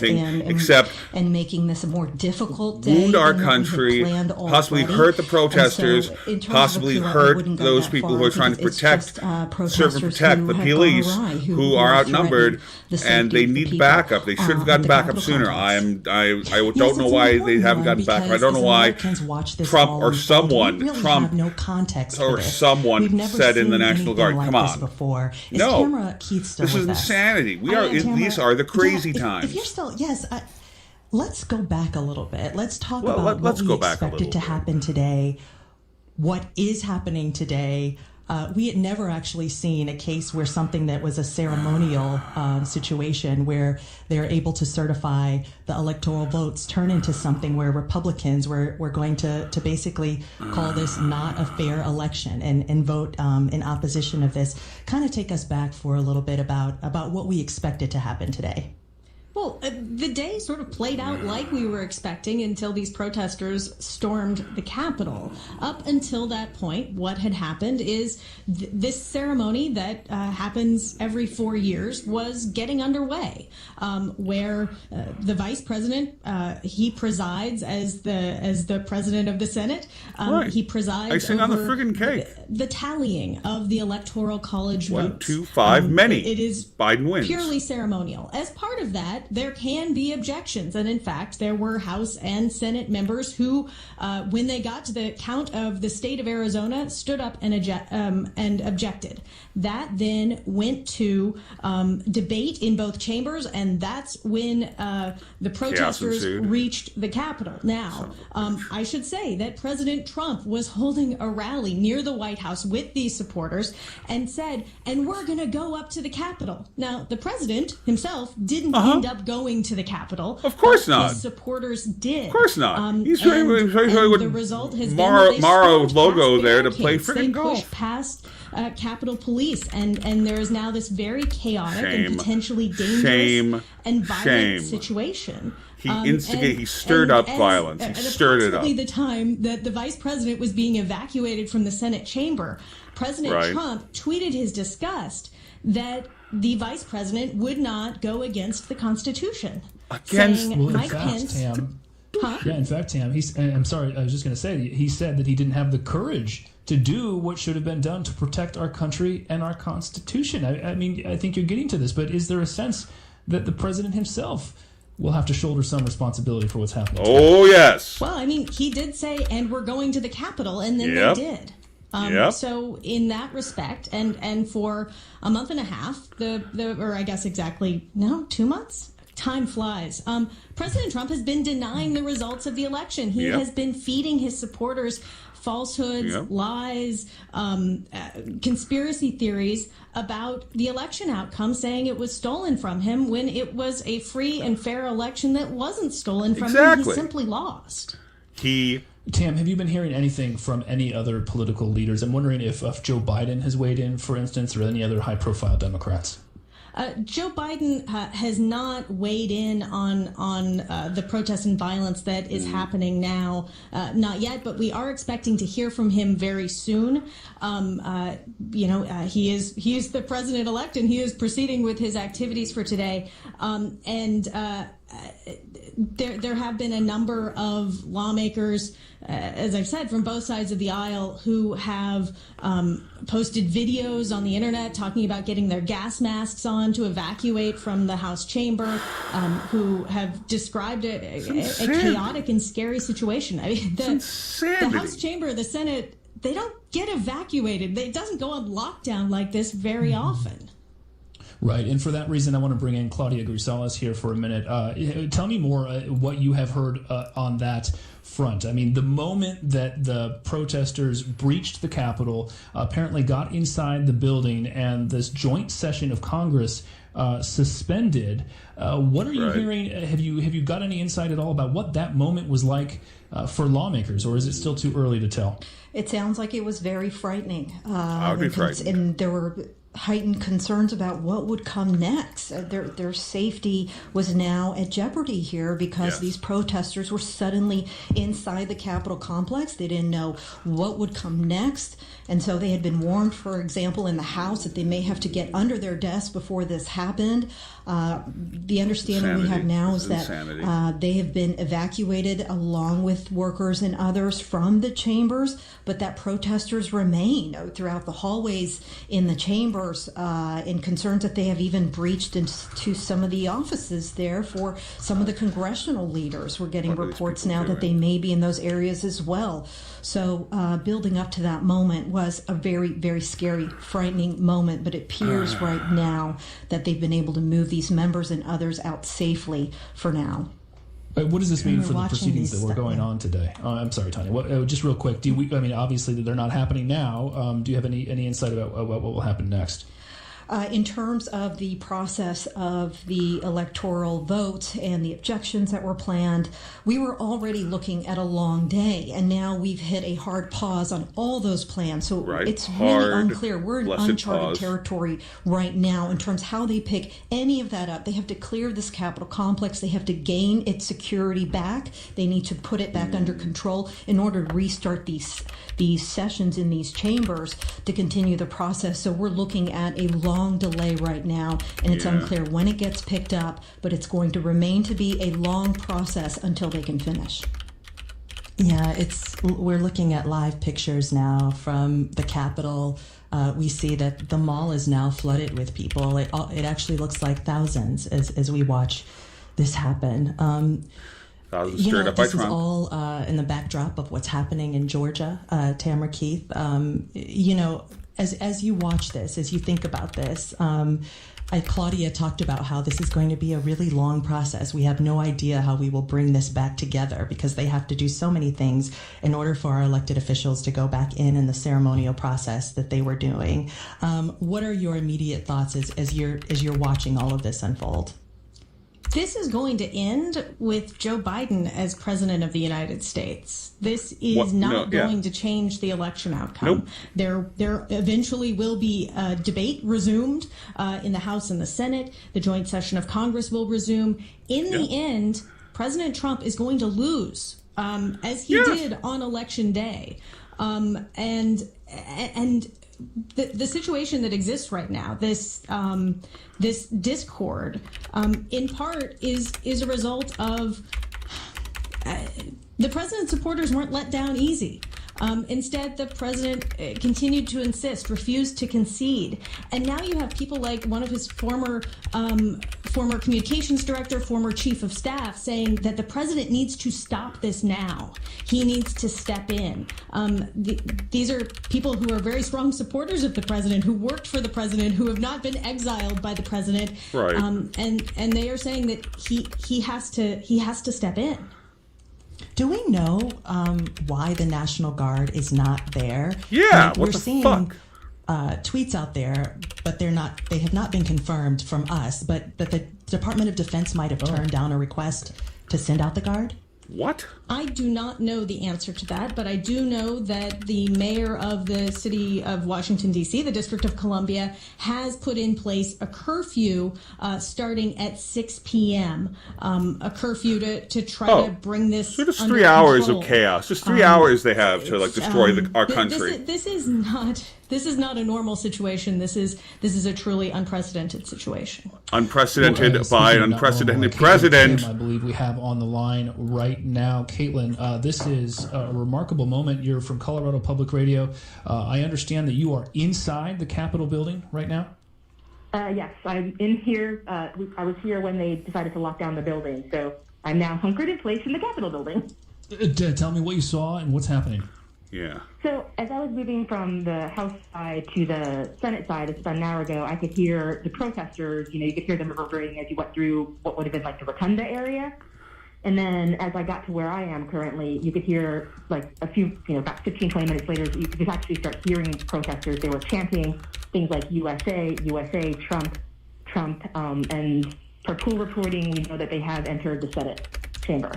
except making this a more difficult day. Wound our country, possibly hurt the protesters, possibly hurt those people who are trying to serve and protect the police who are outnumbered, and they need backup. They should have gotten backup sooner. I don't know why they haven't gotten backup. I don't know why Trump or someone said in the National Guard, come on. No, this is insanity. These are the crazy times. If you're still, let's go back a little bit. Let's talk about what we expected to happen today. What is happening today? We had never actually seen a case where something that was a ceremonial situation where they're able to certify the electoral votes turn into something where Republicans were going to basically call this not a fair election and vote in opposition of this. Kind of take us back for a little bit about what we expected to happen today. Well, the day sort of played out like we were expecting until these protesters stormed the Capitol. Up until that point, what had happened is this ceremony that happens every 4 years was getting underway, where the vice president, he presides as the president of the Senate. He presides icing on the friggin' cake. The tallying of the Electoral College votes. 1, 2, 5, many. It is Biden wins. Purely ceremonial. As part of that, there can be objections. And in fact, there were House and Senate members who, when they got to the count of the state of Arizona, stood up and objected. That then went to debate in both chambers, and that's when the protesters reached the Capitol. Now, I should say that President Trump was holding a rally near the White House with these supporters and said, and we're going to go up to the Capitol. Now, the president himself didn't end up going to the Capitol. Of course not. His supporters did. Of course not. He's the result has been Morrow logo there to play friggin' golf. They pushed past Capitol Police, and there is now this very chaotic and potentially dangerous and violent situation. He stirred up violence. He stirred it up. At the time that the vice president was being evacuated from the Senate chamber, President Trump tweeted his disgust that the vice president would not go against the Constitution. In fact, Tam, I'm sorry, I was just going to say, he said that he didn't have the courage to do what should have been done to protect our country and our Constitution. I mean, I think you're getting to this, but is there a sense that the president himself will have to shoulder some responsibility for what's happening? Oh, yes. Well, I mean, he did say, and we're going to the Capitol, and then they did. So in that respect, and for a month and a half, or I guess exactly, 2 months? time flies. President Trump has been denying the results of the election. He has been feeding his supporters falsehoods, lies, conspiracy theories about the election outcome, saying it was stolen from him when it was a free and fair election that wasn't stolen from him. He simply lost. Tam, have you been hearing anything from any other political leaders? I'm wondering if Joe Biden has weighed in, for instance, or any other high-profile Democrats. Joe Biden has not weighed in on the protests and violence that is happening now, not yet, but we are expecting to hear from him very soon. He is the president-elect, and he is proceeding with his activities for today. There have been a number of lawmakers, as I've said, from both sides of the aisle who have posted videos on the internet talking about getting their gas masks on to evacuate from the House chamber, who have described it a chaotic and scary situation. I mean, the House chamber, the Senate, they don't get evacuated. It doesn't go on lockdown like this very often. Right, and for that reason, I want to bring in Claudia Grisales here for a minute. Tell me more what you have heard on that front. I mean, the moment that the protesters breached the Capitol, apparently got inside the building, and this joint session of Congress suspended. What are you hearing? Have you got any insight at all about what that moment was like for lawmakers, or is it still too early to tell? It sounds like it was very frightening. I would be frightened. And there were heightened concerns about what would come next. Their safety was now at jeopardy here because these protesters were suddenly inside the Capitol complex. They didn't know what would come next. And so they had been warned, for example, in the House that they may have to get under their desk before this happened. The understanding we have now is that they have been evacuated along with workers and others from the chambers, but that protesters remain throughout the hallways in the chambers, and concerns that they have even breached into some of the offices there for some of the congressional leaders. We're getting reports now that they may be in those areas as well. So building up to that moment was a very, very scary, frightening moment, but it appears right now that they've been able to move these members and others out safely for now. What does this mean for the proceedings that were going on today? I'm sorry, Tanya. Just real quick, obviously they're not happening now. Do you have any insight about what will happen next? In terms of the process of the electoral vote and the objections that were planned, we were already looking at a long day, and now we've hit a hard pause on all those plans. So it's really unclear. We're in uncharted territory right now in terms of how they pick any of that up. They have to clear this Capitol complex. They have to gain its security back. They need to put it back under control in order to restart these sessions in these chambers to continue the process. So we're looking at a long delay right now, and it's unclear when it gets picked up, but it's going to remain to be a long process until they can finish. Yeah, we're looking at live pictures now from the Capitol. We see that the mall is now flooded with people. It actually looks like thousands as we watch this happen. This is all in the backdrop of what's happening in Georgia, Tamara Keith. As you watch this, as you think about this, Claudia talked about how this is going to be a really long process. We have no idea how we will bring this back together because they have to do so many things in order for our elected officials to go back in the ceremonial process that they were doing. What are your immediate thoughts as you're watching all of this unfold? This is going to end with Joe Biden as president of the United States. This is not going to change the election outcome. There eventually will be a debate resumed in the House and the Senate. The joint session of Congress will resume. In the end, President Trump is going to lose, as he did on Election Day. And the situation that exists right now, this discord, in part is a result of the president's supporters weren't let down easy. Instead, the president continued to insist, refused to concede. And now you have people like one of his former communications director, former chief of staff, saying that the president needs to stop this now. he needs to step in. These are people who are very strong supporters of the president, who worked for the president, who have not been exiled by the president, right? And they are saying that he has to step in. Do we know why the National Guard is not there? Yeah, we're seeing tweets out there, but they have not been confirmed from us, but that the Department of Defense might have turned down a request to send out the Guard? What? I do not know the answer to that, but I do know that the mayor of the city of Washington, D.C., the District of Columbia, has put in place a curfew starting at 6 p.m., a curfew to try to bring this so just under 3 hours control. of chaos. Just 3 hours they have to destroy our country. This is not a normal situation. This is a truly unprecedented situation. Unprecedented by an unprecedented president. I believe we have on the line right now. Caitlin, this is a remarkable moment. You're from Colorado Public Radio. I understand that you are inside the Capitol building right now? Yes, I'm in here. I was here when they decided to lock down the building, so I'm now hunkered in place in the Capitol building. Tell me what you saw and what's happening. Yeah. So as I was moving from the House side to the Senate side just about an hour ago, I could hear the protesters, you could hear them reverberating as you went through what would have been like the rotunda area. And then as I got to where I am currently, you could hear like a few, about 15, 20 minutes later, you could actually start hearing protesters. They were chanting things like USA, USA, Trump, Trump. And per pool reporting, we know that they have entered the Senate chamber.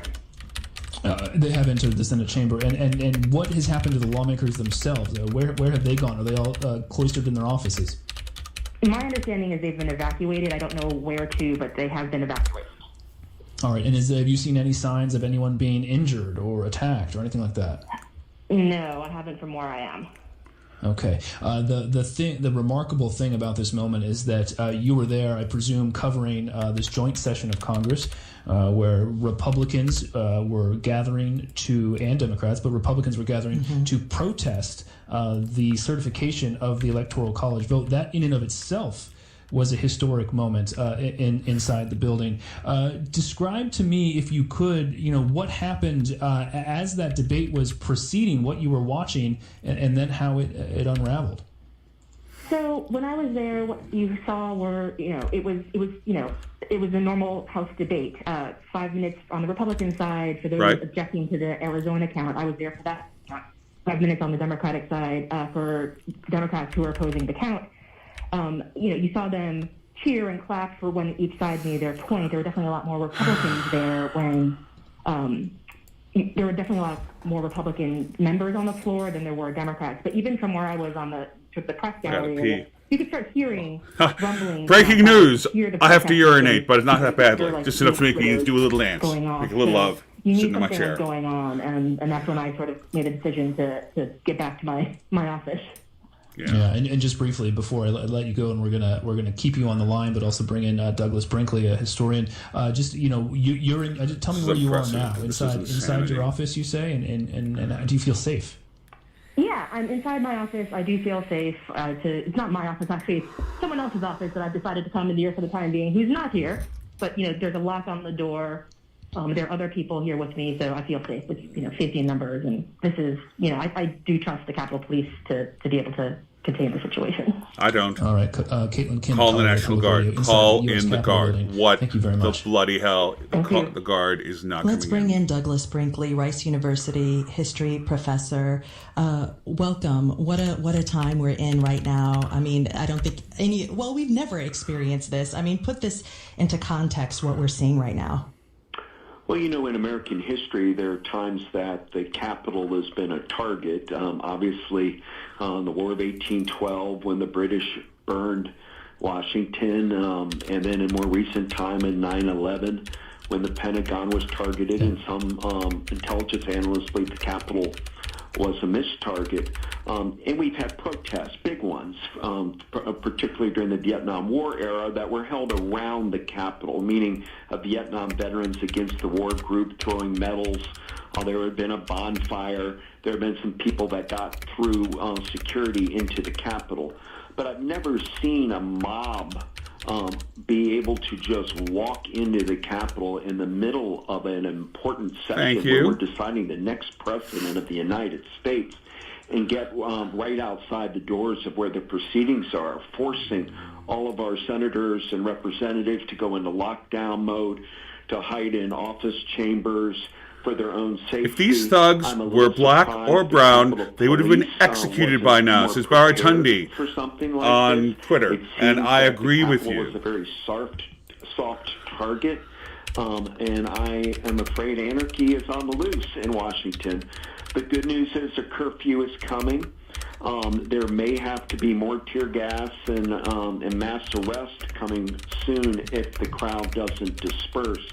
They have entered the Senate chamber. And what has happened to the lawmakers themselves? Where have they gone? Are they all cloistered in their offices? My understanding is they've been evacuated. I don't know where to, but they have been evacuated. All right. And have you seen any signs of anyone being injured or attacked or anything like that? No, I haven't from where I am. Okay. The remarkable thing about this moment is that you were there, I presume, covering this joint session of Congress where Republicans were gathering and Democrats, but Republicans were gathering to protest the certification of the Electoral College vote. That in and of itself was a historic moment inside the building. Describe to me, if you could, what happened as that debate was proceeding, what you were watching, and then how it unraveled. So when I was there, what you saw were, it was a normal House debate. 5 minutes on the Republican side for those objecting to the Arizona count. I was there for that. 5 minutes on the Democratic side for Democrats who are opposing the count. You saw them cheer and clap for when each side made their point. There were definitely a lot more Republicans there when there were definitely a lot more Republican members on the floor than there were Democrats. But even from where I was on the press gallery, you could start hearing rumbling. Breaking news! I have to urinate, but it's not that badly. Just enough to make me do a little dance, make a little love, sitting in my chair. Going on, and that's when I sort of made a decision to get back to my office. Yeah, and just briefly before I let you go, and we're gonna keep you on the line, but also bring in Douglas Brinkley, a historian. You're in. Tell me where you are now. Inside your office, you say, and do you feel safe? Yeah, I'm inside my office. I do feel safe. It's not my office, actually. It's someone else's office that I've decided to come into here for the time being, who's not here. But there's a lock on the door. There are other people here with me, so I feel safe with safety in numbers. And this is I do trust the Capitol Police to be able to contain the situation. I don't. All right, Caitlin Kim. Call the National Guard. Call in the Guard. Building. What Thank you very much. The bloody hell? The Guard is not Let's coming bring in Douglas Brinkley, Rice University history professor. Welcome. What a time we're in right now. I mean, I don't think we've never experienced this. I mean, put this into context, what we're seeing right now. Well, in American history, there are times that the Capitol has been a target. Obviously, the War of 1812, when the British burned Washington, and then in more recent time in 9/11, when the Pentagon was targeted, and some intelligence analysts believe the Capitol was a missed target. And we've had protests, big ones, particularly during the Vietnam War era, that were held around the Capitol, meaning Vietnam veterans against the war group throwing medals. There had been a bonfire. There have been some people that got through security into the Capitol. But I've never seen a mob be able to just walk into the Capitol in the middle of an important session Thank where you. we're deciding the next president of the United States and get right outside the doors of where the proceedings are, forcing all of our senators and representatives to go into lockdown mode, to hide in office chambers for their own safety. If these thugs were black or brown, they would have been executed by now, says Baratundi on Twitter. And I agree with you. It was a very soft target, and I am afraid anarchy is on the loose in Washington. The good news is a curfew is coming. There may have to be more tear gas and mass arrest coming soon if the crowd doesn't disperse.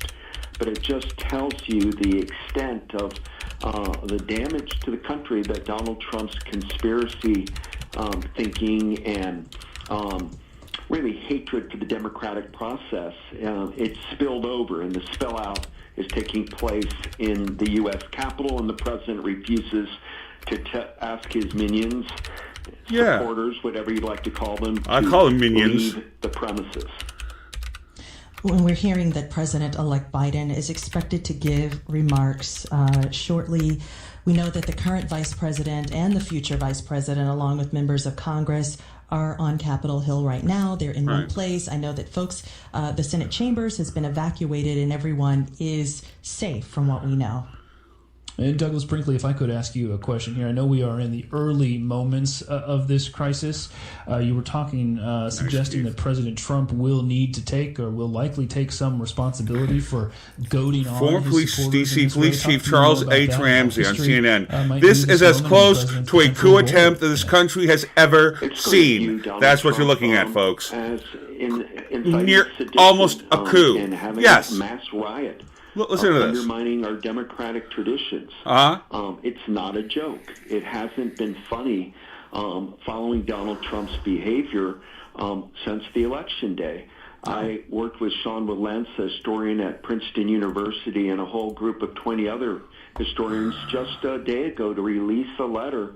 But it just tells you the extent of the damage to the country that Donald Trump's conspiracy thinking and really hatred for the democratic process, it's spilled over, and the spillout is taking place in the U.S. Capitol, and the president refuses to ask his minions, supporters, whatever you'd like to call them, I call them minions, leave the premises. When we're hearing that President-elect Biden is expected to give remarks shortly, we know that the current vice president and the future vice president, along with members of Congress, are on Capitol Hill right now. They're in one place. I know that folks, the Senate chambers has been evacuated and everyone is safe from what we know. And Douglas Brinkley, if I could ask you a question here. I know we are in the early moments of this crisis. You were talking, suggesting that President Trump will need to take or will likely take some responsibility for goading on Former his supporters DC Police Chief Charles H. Ramsey on history, CNN. This is as close to a coup attempt that this country has ever seen. That's what you're looking at, folks. Near almost a coup. And having yes. a mass riot. Listen to this. Undermining our democratic traditions. It's not a joke. It hasn't been funny following Donald Trump's behavior since the election day. I worked with Sean Wilentz, a historian at Princeton University, and a whole group of 20 other historians just a day ago to release a letter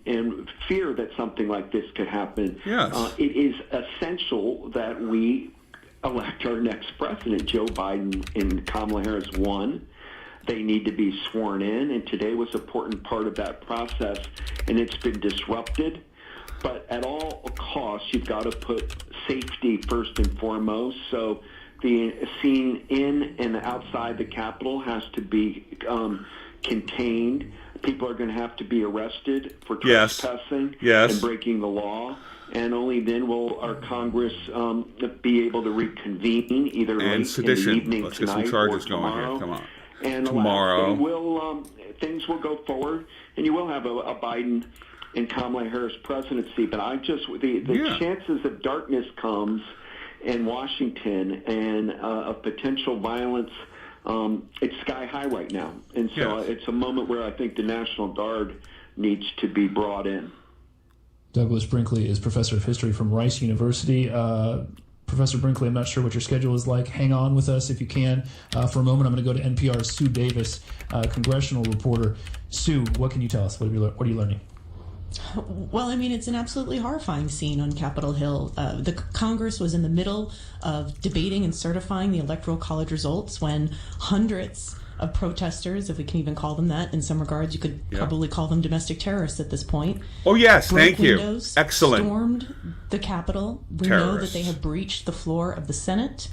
in fear that something like this could happen. Yes. It is essential that we elect our next president. Joe Biden and Kamala Harris won. They need to be sworn in, and today was an important part of that process, and it's been disrupted. But at all costs, you've got to put safety first and foremost. So the scene in and outside the Capitol has to be contained. People are going to have to be arrested for trespassing and breaking the law. And only then will our Congress be able to reconvene either late sedition. in the evening Let's tonight get some charges or going tomorrow. here. Come on. And tomorrow, things will go forward, and you will have a Biden and Kamala Harris presidency. But the chances of darkness comes in Washington and of potential violence, it's sky high right now. And so it's a moment where I think the National Guard needs to be brought in. Douglas Brinkley is professor of history from Rice University. Professor Brinkley, I'm not sure what your schedule is like. Hang on with us if you can. For a moment, I'm going to go to NPR's Sue Davis, congressional reporter. Sue, what can you tell us? What are you learning? Well, I mean, it's an absolutely horrifying scene on Capitol Hill. The Congress was in the middle of debating and certifying the Electoral College results when hundreds of protesters, if we can even call them that, in some regards, you could probably call them domestic terrorists at this point. Oh, yes, thank you. Windows, excellent. Stormed the Capitol. We know that they have breached the floor of the Senate.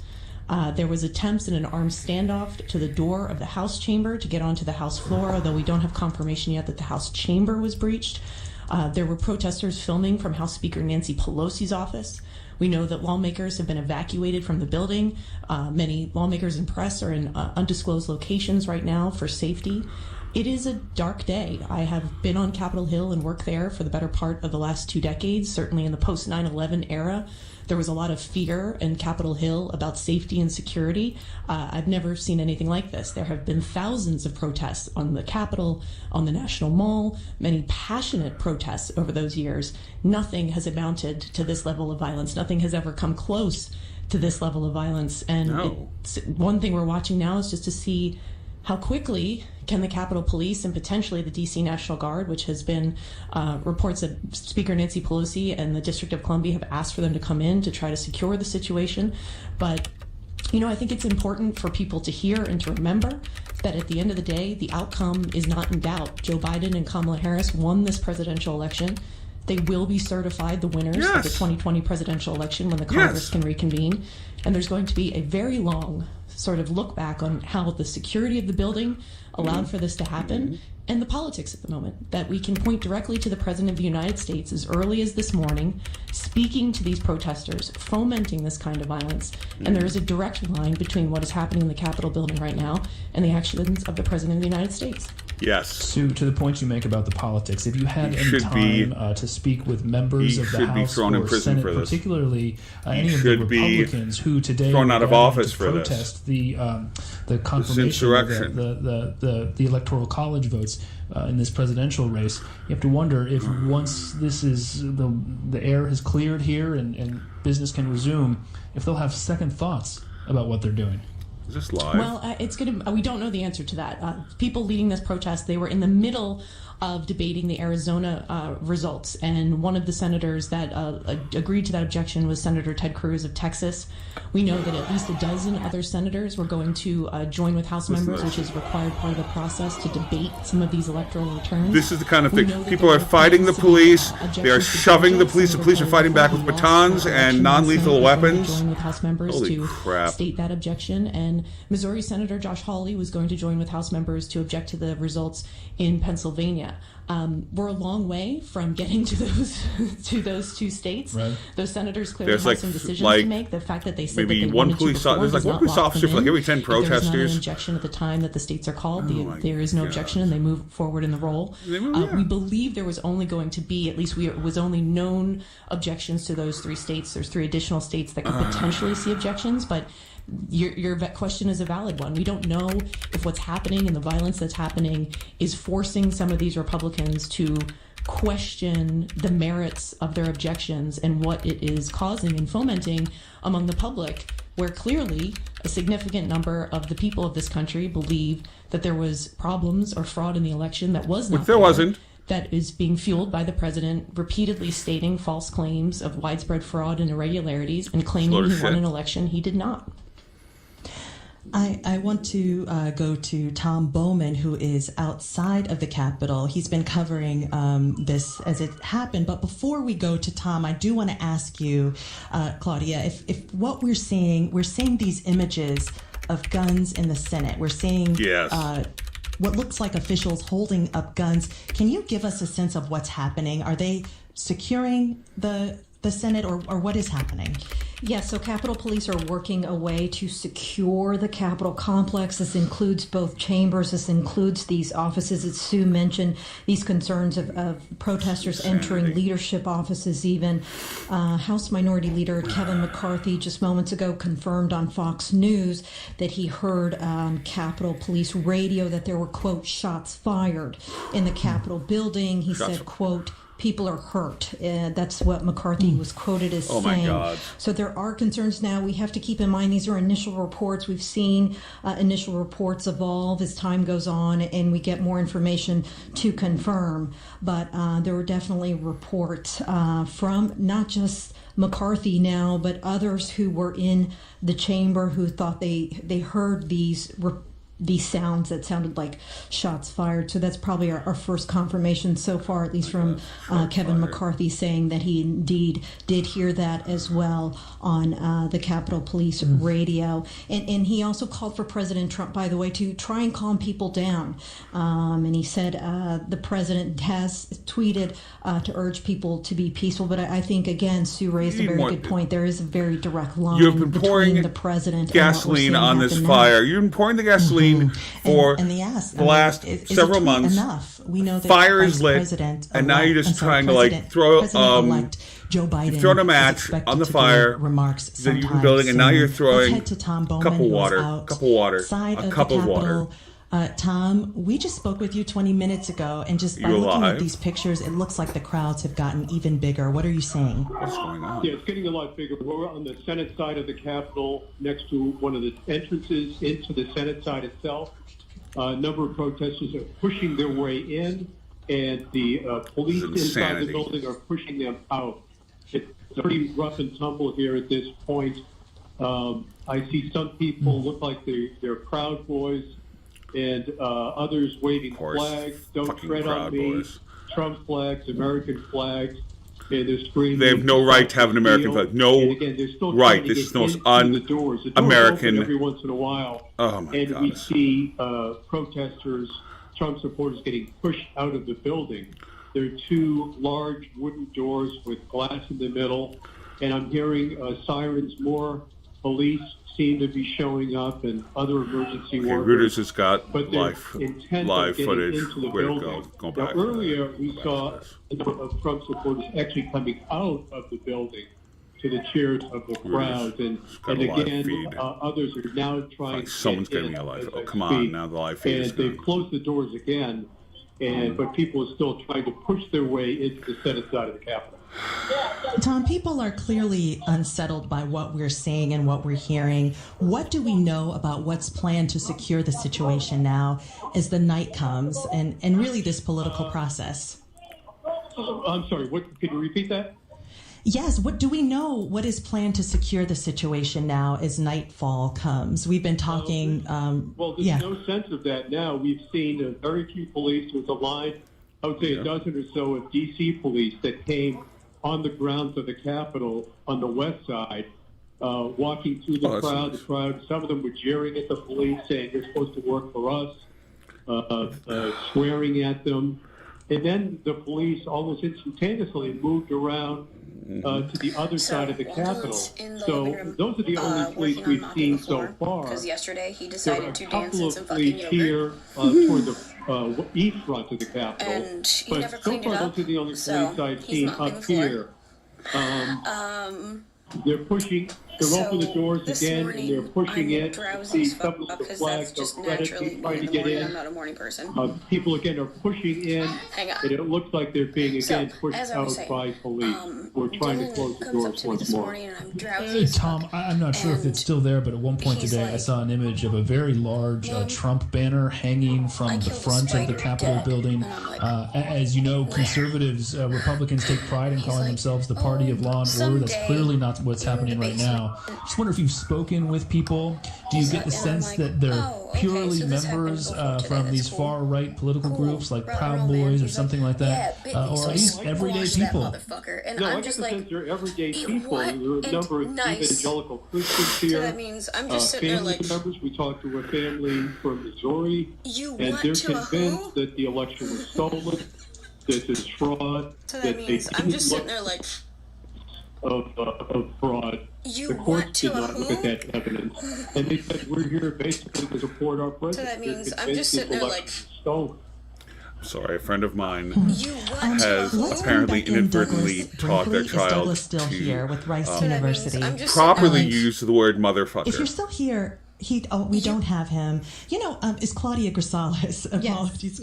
There was attempts in an armed standoff to the door of the House chamber to get onto the House floor, although we don't have confirmation yet that the House chamber was breached. There were protesters filming from House Speaker Nancy Pelosi's office. We know that lawmakers have been evacuated from the building. Many lawmakers and press are in undisclosed locations right now for safety. It is a dark day. I have been on Capitol Hill and worked there for the better part of the last 2 decades, certainly in the post 9/11 era. There was a lot of fear in Capitol Hill about safety and security. I've never seen anything like this. There have been thousands of protests on the Capitol, on the National Mall, many passionate protests over those years. Nothing has amounted to this level of violence. Nothing has ever come close to this level of violence. And one thing we're watching now is just to see how quickly can the Capitol Police and potentially the D.C. National Guard, which has been reports that Speaker Nancy Pelosi and the District of Columbia have asked for them to come in to try to secure the situation. But, I think it's important for people to hear and to remember that at the end of the day, the outcome is not in doubt. Joe Biden and Kamala Harris won this presidential election. They will be certified the winners of the 2020 presidential election when the Congress can reconvene. And there's going to be a very long sort of look back on how the security of the building allowed for this to happen and the politics at the moment, that we can point directly to the President of the United States as early as this morning, speaking to these protesters, fomenting this kind of violence. And there is a direct line between what is happening in the Capitol building right now and the actions of the President of the United States. Yes. Sue, to the point you make about the politics, if you had any time to speak with members of the House or Senate, particularly any of the Republicans who today thrown out of office for protest the confirmation of the Electoral College votes in this presidential race, you have to wonder if once this is the air has cleared here and business can resume, if they'll have second thoughts about what they're doing. Is this live? Well, we don't know the answer to that. People leading this protest, they were in the middle of debating the Arizona results, and one of the senators that agreed to that objection was Senator Ted Cruz of Texas. We know that at least a dozen other senators were going to join with House members, which is required part of the process to debate some of these electoral returns. This is the kind of thing. People are fighting the police. They are shoving the police. The police are fighting back with batons and non-lethal weapons. Join with House members Holy to crap. state that objection. And Missouri Senator Josh Hawley was going to join with House members to object to the results in Pennsylvania. We're a long way from getting to those two states. Right. Those senators clearly have some decisions to make. The fact that they said maybe that they one wanted police to before there's like does one not police lock officer them for like in. every 10 If there's not protesters. an objection at the time that the states are called, there is no God. objection, and they move forward in the roll. We believe there was only going to be, at least it was only known objections to those 3 states. There's 3 additional states that could potentially see objections, but your question is a valid one. We don't know if what's happening and the violence that's happening is forcing some of these Republicans to question the merits of their objections and what it is causing and fomenting among the public, where clearly a significant number of the people of this country believe that there was problems or fraud in the election that was not there wasn't. That is being fueled by the president repeatedly stating false claims of widespread fraud and irregularities and claiming he won an election he did not. I want to go to Tom Bowman, who is outside of the Capitol. He's been covering this as it happened. But before we go to Tom, I do want to ask you, Claudia, if what we're seeing these images of guns in the Senate. We're seeing what looks like officials holding up guns. Can you give us a sense of what's happening? Are they securing the Senate, or what is happening? Yes, so Capitol Police are working a way to secure the Capitol complex. This includes both chambers. This includes these offices, as Sue mentioned, these concerns of protesters entering leadership offices even. House Minority Leader Kevin McCarthy just moments ago confirmed on Fox News that he heard Capitol Police radio that there were, quote, shots fired in the Capitol building. He said, quote, people are hurt. That's what McCarthy was quoted as saying. My God. So there are concerns now. We have to keep in mind these are initial reports. We've seen initial reports evolve as time goes on, and we get more information to confirm. But there were definitely reports from not just McCarthy now, but others who were in the chamber who thought they heard these sounds that sounded like shots fired. So that's probably our first confirmation so far, at least from Kevin McCarthy saying that he indeed did hear that as well on the Capitol Police radio. And he also called for President Trump, by the way, to try and calm people down. And he said the president has tweeted to urge people to be peaceful. But I think, again, Sue raised a very good point. There is a very direct line between the president gasoline on this fire. You've been pouring the gasoline for the last several months. Enough. We know that fire is lit, and now you're just trying to throw Joe Biden. You've thrown a match on the fire that you've been building, and now you're throwing a cup of water, a cup of water. Tom, we just spoke with you 20 minutes ago, and just by looking at these pictures, it looks like the crowds have gotten even bigger. What are you saying? What's going on? Yeah, it's getting a lot bigger. We're on the Senate side of the Capitol, next to one of the entrances into the Senate side itself. A number of protesters are pushing their way in, and the police inside the building are pushing them out. It's pretty rough and tumble here at this point. I see some people look like they're Proud Boys, and others waving flags. Don't tread on me. Boys. Trump flags, American flags. And they're screaming. They have no right to have an American flag. No right. This is the most un-American. Every once in a while. Oh my God. And we see protesters, Trump supporters, getting pushed out of the building. There are two large wooden doors with glass in the middle, and I'm hearing sirens. More police seem to be showing up, and other emergency workers. Reuters has got live footage. Where to go? Go back. Now, earlier, we saw a number of Trump supporters actually coming out of the building to the cheers of the crowd, and again, others are now trying. Someone's getting me a live. Oh, come on! Now the live feed is and they've closed the doors again, but people are still trying to push their way into the Senate side of the Capitol. Tom, people are clearly unsettled by what we're seeing and what we're hearing. What do we know about what's planned to secure the situation now as the night comes and really this political process? I'm sorry, can you repeat that? Yes, what do we know? What is planned to secure the situation now as nightfall comes? We've been talking... there's no sense of that now. We've seen very few police. There was a line, I would say a dozen or so of D.C. police that came on the grounds of the Capitol on the west side, walking through the crowd. The crowd, some of them were jeering at the police, saying, "You're supposed to work for us," swearing at them. And then the police almost instantaneously moved around to the other side of the Capitol. So those are the only police we've seen so far. Because yesterday he decided to dance in some fucking yogurt. Here toward the east front of the Capitol. And he but never so cleaned far, it up, those are the only police I've he's seen mopping up the floor. here. They're pushing. They're opening the doors again, and they're pushing in. See some of the flags just of credit naturally trying to in the get morning. in. I'm not a morning person. People again are pushing in, Hang on. and it looks like they're being again pushed as I was out saying, by police. We're trying to close the doors once more. Tom, I'm not sure if it's still there, but at one point today I saw an image of a very large Trump banner hanging from the front of the Capitol building. As you know, conservatives, Republicans take pride in calling themselves the party of law and order. That's clearly not what's happening right now. Just wonder if you've spoken with people. Do you get the sense that they're purely members from these far-right political groups like Proud Boys or something like that? Or are these everyday people? No, I get the sense they're everyday people. There are a number of evangelical Christians here. So that means I'm just sitting there family like... members. We talked to a family from Missouri, and they're convinced that the election was stolen, that there's fraud, So that means I'm just sitting there like... of fraud. The courts did not look at that evidence, and they said we're here basically to support our president. So that means I'm just sitting there like... Stolen. Sorry, a friend of mine has apparently inadvertently taught their child still here with Rice University. properly use the word motherfucker. If you're still here, we don't have him. You know, is Claudia Grisales? Apologies.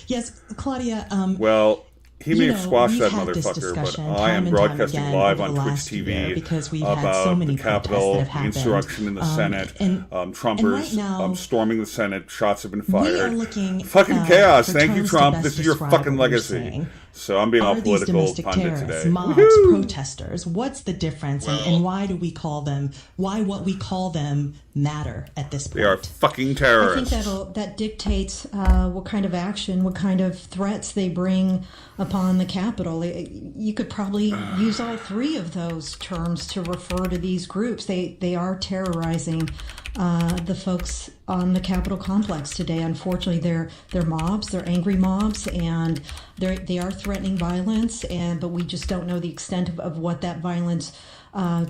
Yes, Claudia. Well, he may have squashed that motherfucker, but I am broadcasting live on Twitch TV about the Capitol, the insurrection in the Senate, Trumpers storming the Senate, shots have been fired. Fucking chaos. Thank you, Trump. This is your fucking legacy. So I'm being all political pundit today. Mobs, protesters. What's the difference, and why do we call them? Why what we call them matter at this point? They are fucking terrorists. I think that dictates what kind of action, what kind of threats they bring upon the Capitol. You could probably use all three of those terms to refer to these groups. They are terrorizing the folks on the Capitol complex today. Unfortunately, they're mobs, they're angry mobs, and they are threatening violence. But we just don't know the extent of what that violence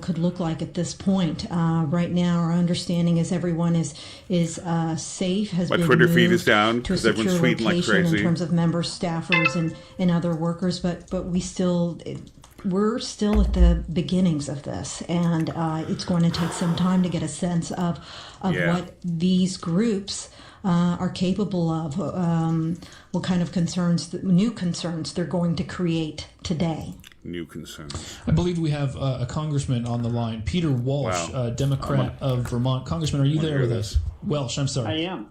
could look like at this point. Right now, our understanding is everyone is safe. My Twitter feed is down because everyone's tweeting like crazy in terms of members, staffers, and other workers. But we're still at the beginnings of this, and it's going to take some time to get a sense of what these groups are capable of, what kind of new concerns they're going to create today. New concerns. I believe we have a congressman on the line, Peter Walsh, Democrat of Vermont. Congressman, are you there with us? Welsh, I'm sorry. I am.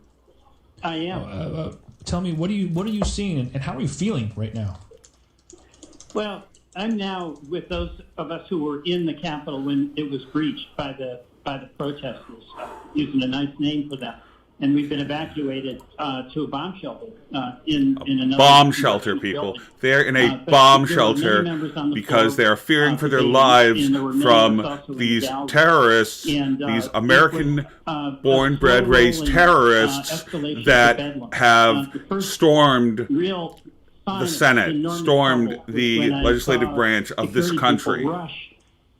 I am. Tell me, what are you seeing, and how are you feeling right now? Well, I'm now with those of us who were in the Capitol when it was breached by the protesters, using a nice name for them. And we've been evacuated to a bomb shelter in another bomb shelter, people. building. They're in a bomb shelter because they are fearing for their lives from these terrorists, these American-born, bred, raised terrorists that have stormed the Senate, stormed the legislative branch of this country. Rush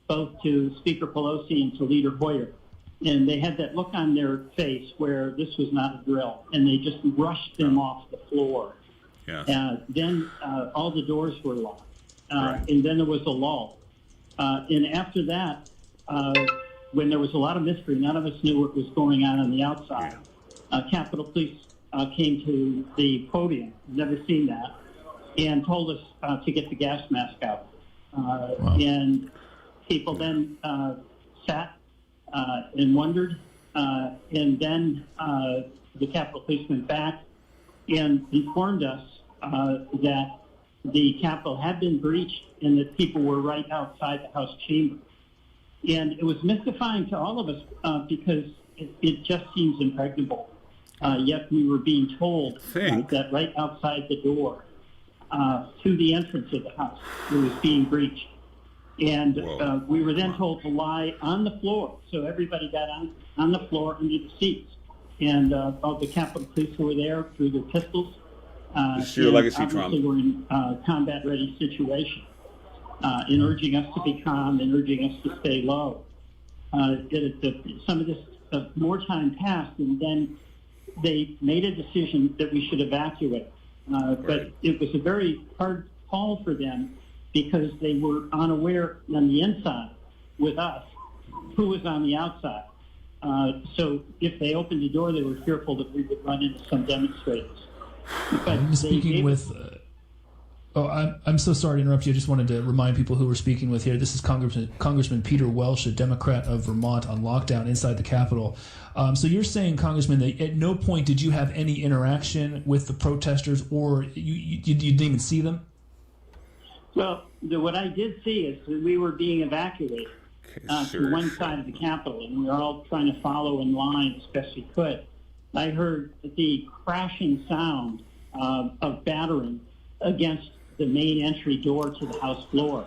both to Speaker Pelosi and to Leader Hoyer. And they had that look on their face where this was not a drill, and they just rushed them off the floor. Yes. Then all the doors were locked, and then there was a lull. And after that, when there was a lot of mystery, none of us knew what was going on the outside. Capitol Police came to the podium, never seen that, and told us to get the gas mask out. And people then sat and wondered, and then the Capitol Police went back and informed us that the Capitol had been breached and that people were right outside the House chamber. And it was mystifying to all of us because it just seems impregnable. Yet we were being told that right outside the door to the entrance of the House, it was being breached. And we were then told to lie on the floor. So everybody got on the floor under the seats. And all the Capitol Police who were there threw their pistols. It's your legacy, Trump. Obviously, we're in a combat-ready situation, in urging us to be calm and urging us to stay low. Some of this, more time passed, and then they made a decision that we should evacuate. But it was a very hard call for them, because they were unaware on the inside with us who was on the outside. So if they opened the door, they were fearful that we would run into some demonstrators. I'm speaking with... I'm so sorry to interrupt you. I just wanted to remind people who we're speaking with here. This is Congressman Peter Welch, a Democrat of Vermont, on lockdown inside the Capitol. So you're saying, Congressman, that at no point did you have any interaction with the protesters, or you didn't even see them? Well, what I did see is that we were being evacuated to one side of the Capitol, and we were all trying to follow in line as best we could. I heard the crashing sound of battering against the main entry door to the House floor.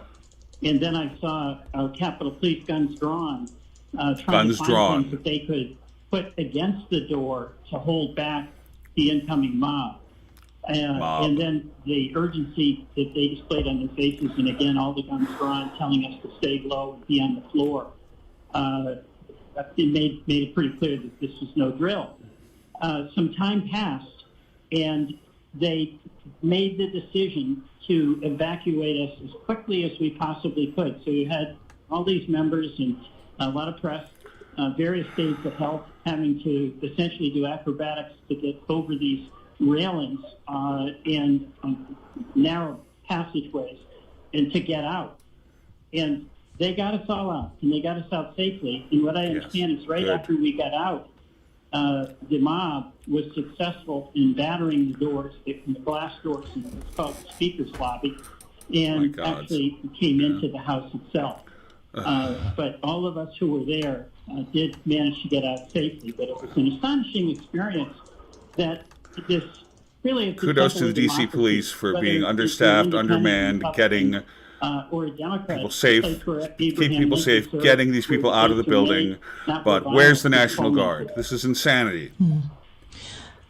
And then I saw Capitol Police, guns drawn, trying to find things that they could put against the door to hold back the incoming mob. And then the urgency that they displayed on their faces, and again, all the guns drawn, telling us to stay low and be on the floor. It made it pretty clear that this was no drill. Some time passed, and they made the decision to evacuate us as quickly as we possibly could. So you had all these members and a lot of press, various states of health having to essentially do acrobatics to get over these railings and narrow passageways and to get out. And they got us all out, and they got us out safely. And what I understand is right after we got out, the mob was successful in battering the doors, the glass doors in what's called the Speaker's Lobby, and actually came into the House itself. But all of us who were there did manage to get out safely. But it was an astonishing experience that this really... Kudos to the D.C. police for being understaffed, undermanned, getting people safe, keeping people safe, getting these people out of the building. But where's the National Guard? This is insanity.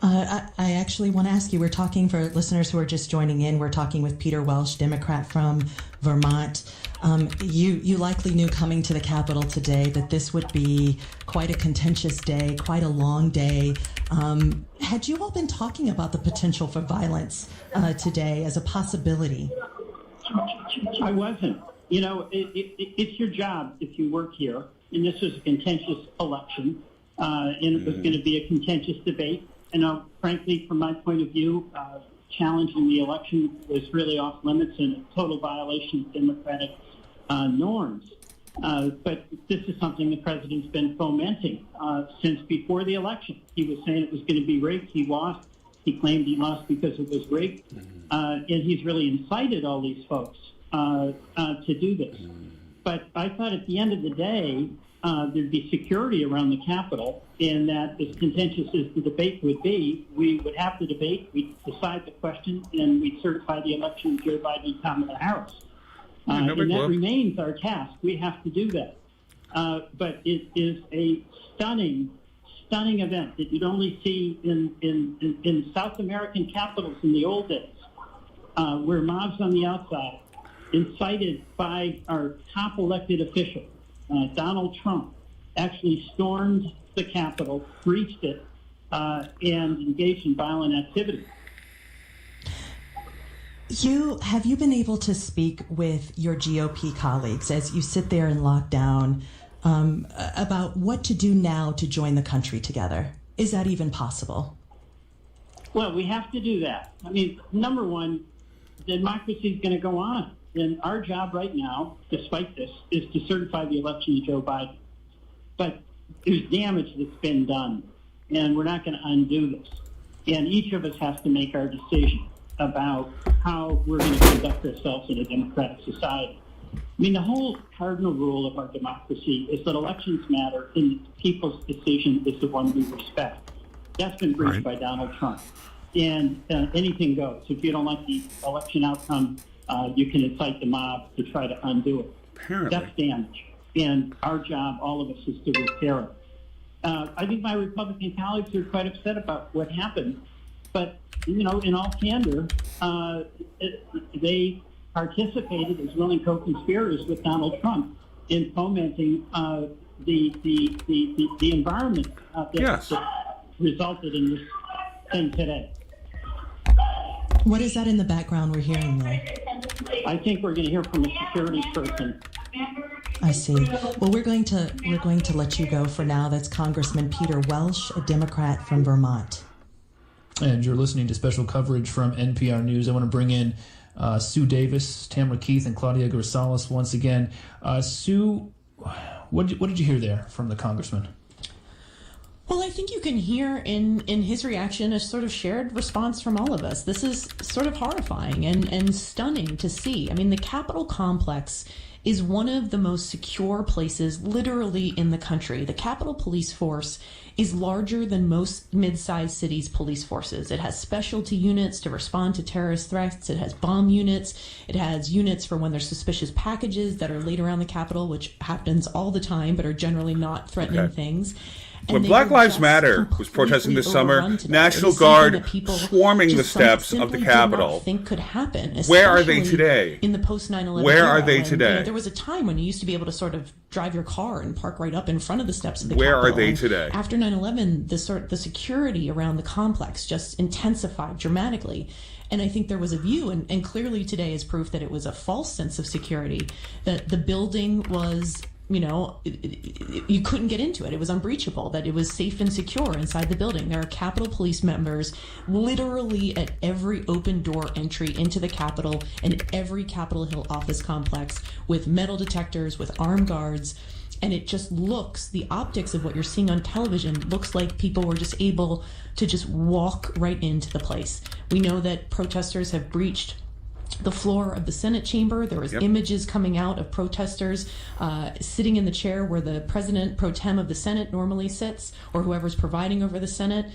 I actually want to ask you, we're talking, for listeners who are just joining in, we're talking with Peter Welch, Democrat from Vermont. You likely knew coming to the Capitol today that this would be quite a contentious day, quite a long day. Had you all been talking about the potential for violence today as a possibility? I wasn't. You know, it's your job if you work here, and this was a contentious election, and it was going to be a contentious debate. And frankly, from my point of view, challenging the election was really off limits and a total violation of democratic norms. But this is something the president's been fomenting since before the election. He was saying it was going to be rigged. He lost. He claimed he lost because it was rigged. And he's really incited all these folks to do this. But I thought at the end of the day, there'd be security around the Capitol, and that as contentious as the debate would be, we would have the debate, we'd decide the question, and we'd certify the election of Joe Biden and Kamala Harris. And that remains our task. We have to do that. But it is a stunning event that you'd only see in South American capitals in the old days, where mobs on the outside, incited by our top elected official, Donald Trump, actually stormed the Capitol, breached it, and engaged in violent activity. Have you been able to speak with your GOP colleagues as you sit there in lockdown about what to do now to join the country together? Is that even possible? Well, we have to do that. I mean, number one, democracy is going to go on. And our job right now, despite this, is to certify the election of Joe Biden. But there's damage that's been done, and we're not going to undo this. And each of us has to make our decision about how we're going to conduct ourselves in a democratic society. I mean, the whole cardinal rule of our democracy is that elections matter, and the people's decision is the one we respect. That's been breached by Donald Trump. And anything goes. If you don't like the election outcome, you can incite the mob to try to undo it. Apparently. That's damage. And our job, all of us, is to repair it. I think my Republican colleagues are quite upset about what happened. But, you know, in all candor, they participated as willing co-conspirators with Donald Trump in fomenting the environment that resulted in this thing today. What is that in the background we're hearing there? I think we're going to hear from a security person. I see. Well, we're going to let you go for now. That's Congressman Peter Welsh, a Democrat from Vermont. And you're listening to special coverage from NPR News. I want to bring in Sue Davis, Tamara Keith, and Claudia Grisales once again. Sue, what did you hear there from the congressman? Well, I think you can hear in his reaction a sort of shared response from all of us. This is sort of horrifying and stunning to see. I mean, the Capitol complex is one of the most secure places literally in the country. The Capitol Police Force is larger than most mid-sized cities' police forces. It has specialty units to respond to terrorist threats. It has bomb units. It has units for when there's suspicious packages that are laid around the Capitol, which happens all the time but are generally not threatening things. When Black Lives Matter was protesting this summer, National Guard swarming the steps of the Capitol. Think could happen. Where are they today? In the post 9/11 Where era, are they when, today? You know, there was a time when you used to be able to sort of drive your car and park right up in front of the steps of the Where Capitol. are they today? After 9/11, the security around the complex just intensified dramatically. And I think there was a view, and clearly today is proof that it was a false sense of security, that the building was, you know, you couldn't get into it. It was unbreachable, that it was safe and secure inside the building. There are Capitol Police members literally at every open door entry into the Capitol and every Capitol Hill office complex with metal detectors, with armed guards. And it just looks, the optics of what you're seeing on television looks like people were just able to just walk right into the place. We know that protesters have breached the floor of the Senate chamber. There was images coming out of protesters sitting in the chair where the president pro tem of the Senate normally sits, or whoever's presiding over the Senate.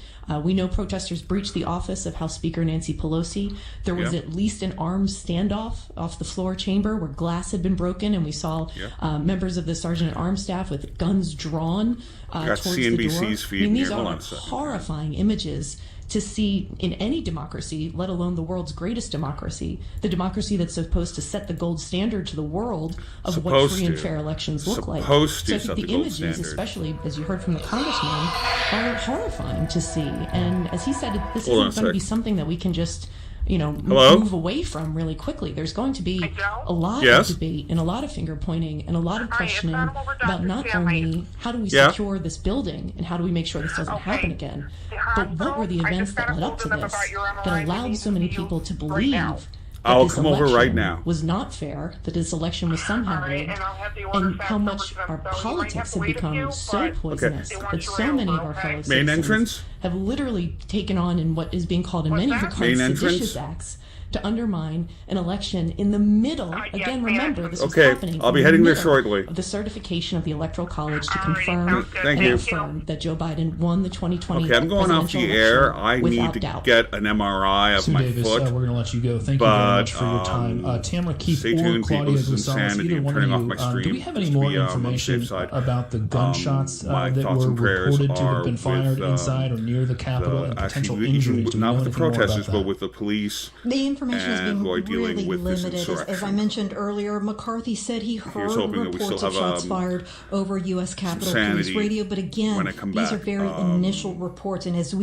We know protesters breached the office of House Speaker Nancy Pelosi. There was at least an armed standoff off the floor chamber where glass had been broken, and we saw members of the Sergeant at Arms staff with guns drawn towards CNBC's the door. feed. I mean, these are horrifying images to see in any democracy, let alone the world's greatest democracy, the democracy that's supposed to set the gold standard to the world of what free and fair elections look like. So I think the images, especially as you heard from the congressman, are horrifying to see. And as he said, this isn't going to be something that we can just, you know, move away from really quickly. There's going to be a lot of debate and a lot of finger pointing and a lot of questioning about not only how do we secure this building and how do we make sure this doesn't happen again, but what were the events that led up to this that allowed so many people to believe I'll come over right now. Was not fair, that this election was somehow rigged, and how much our politics have become so poisonous that so many of our fellow citizens have literally taken on in what is being called in many regards seditious acts to undermine an election in the middle. Again, remember, this was happening. I'll be heading there shortly. Of the certification of the Electoral College to confirm confirm that Joe Biden won the 2020 Okay, I'm going off the air. I need to get an MRI of my foot. We're going to let you go. Thank you very much for your time. Tamara Keith stay or tuned, Claudia people. Gonzalez, either one of you. Do we have any more information about the gunshots that were reported to have been fired inside or near the Capitol and potential injuries? Not with the protesters, but with the police. The information has been really limited. As I mentioned earlier, McCarthy said he heard reports of shots fired over U.S. Capitol Police radio, but again, these are very initial reports, and as we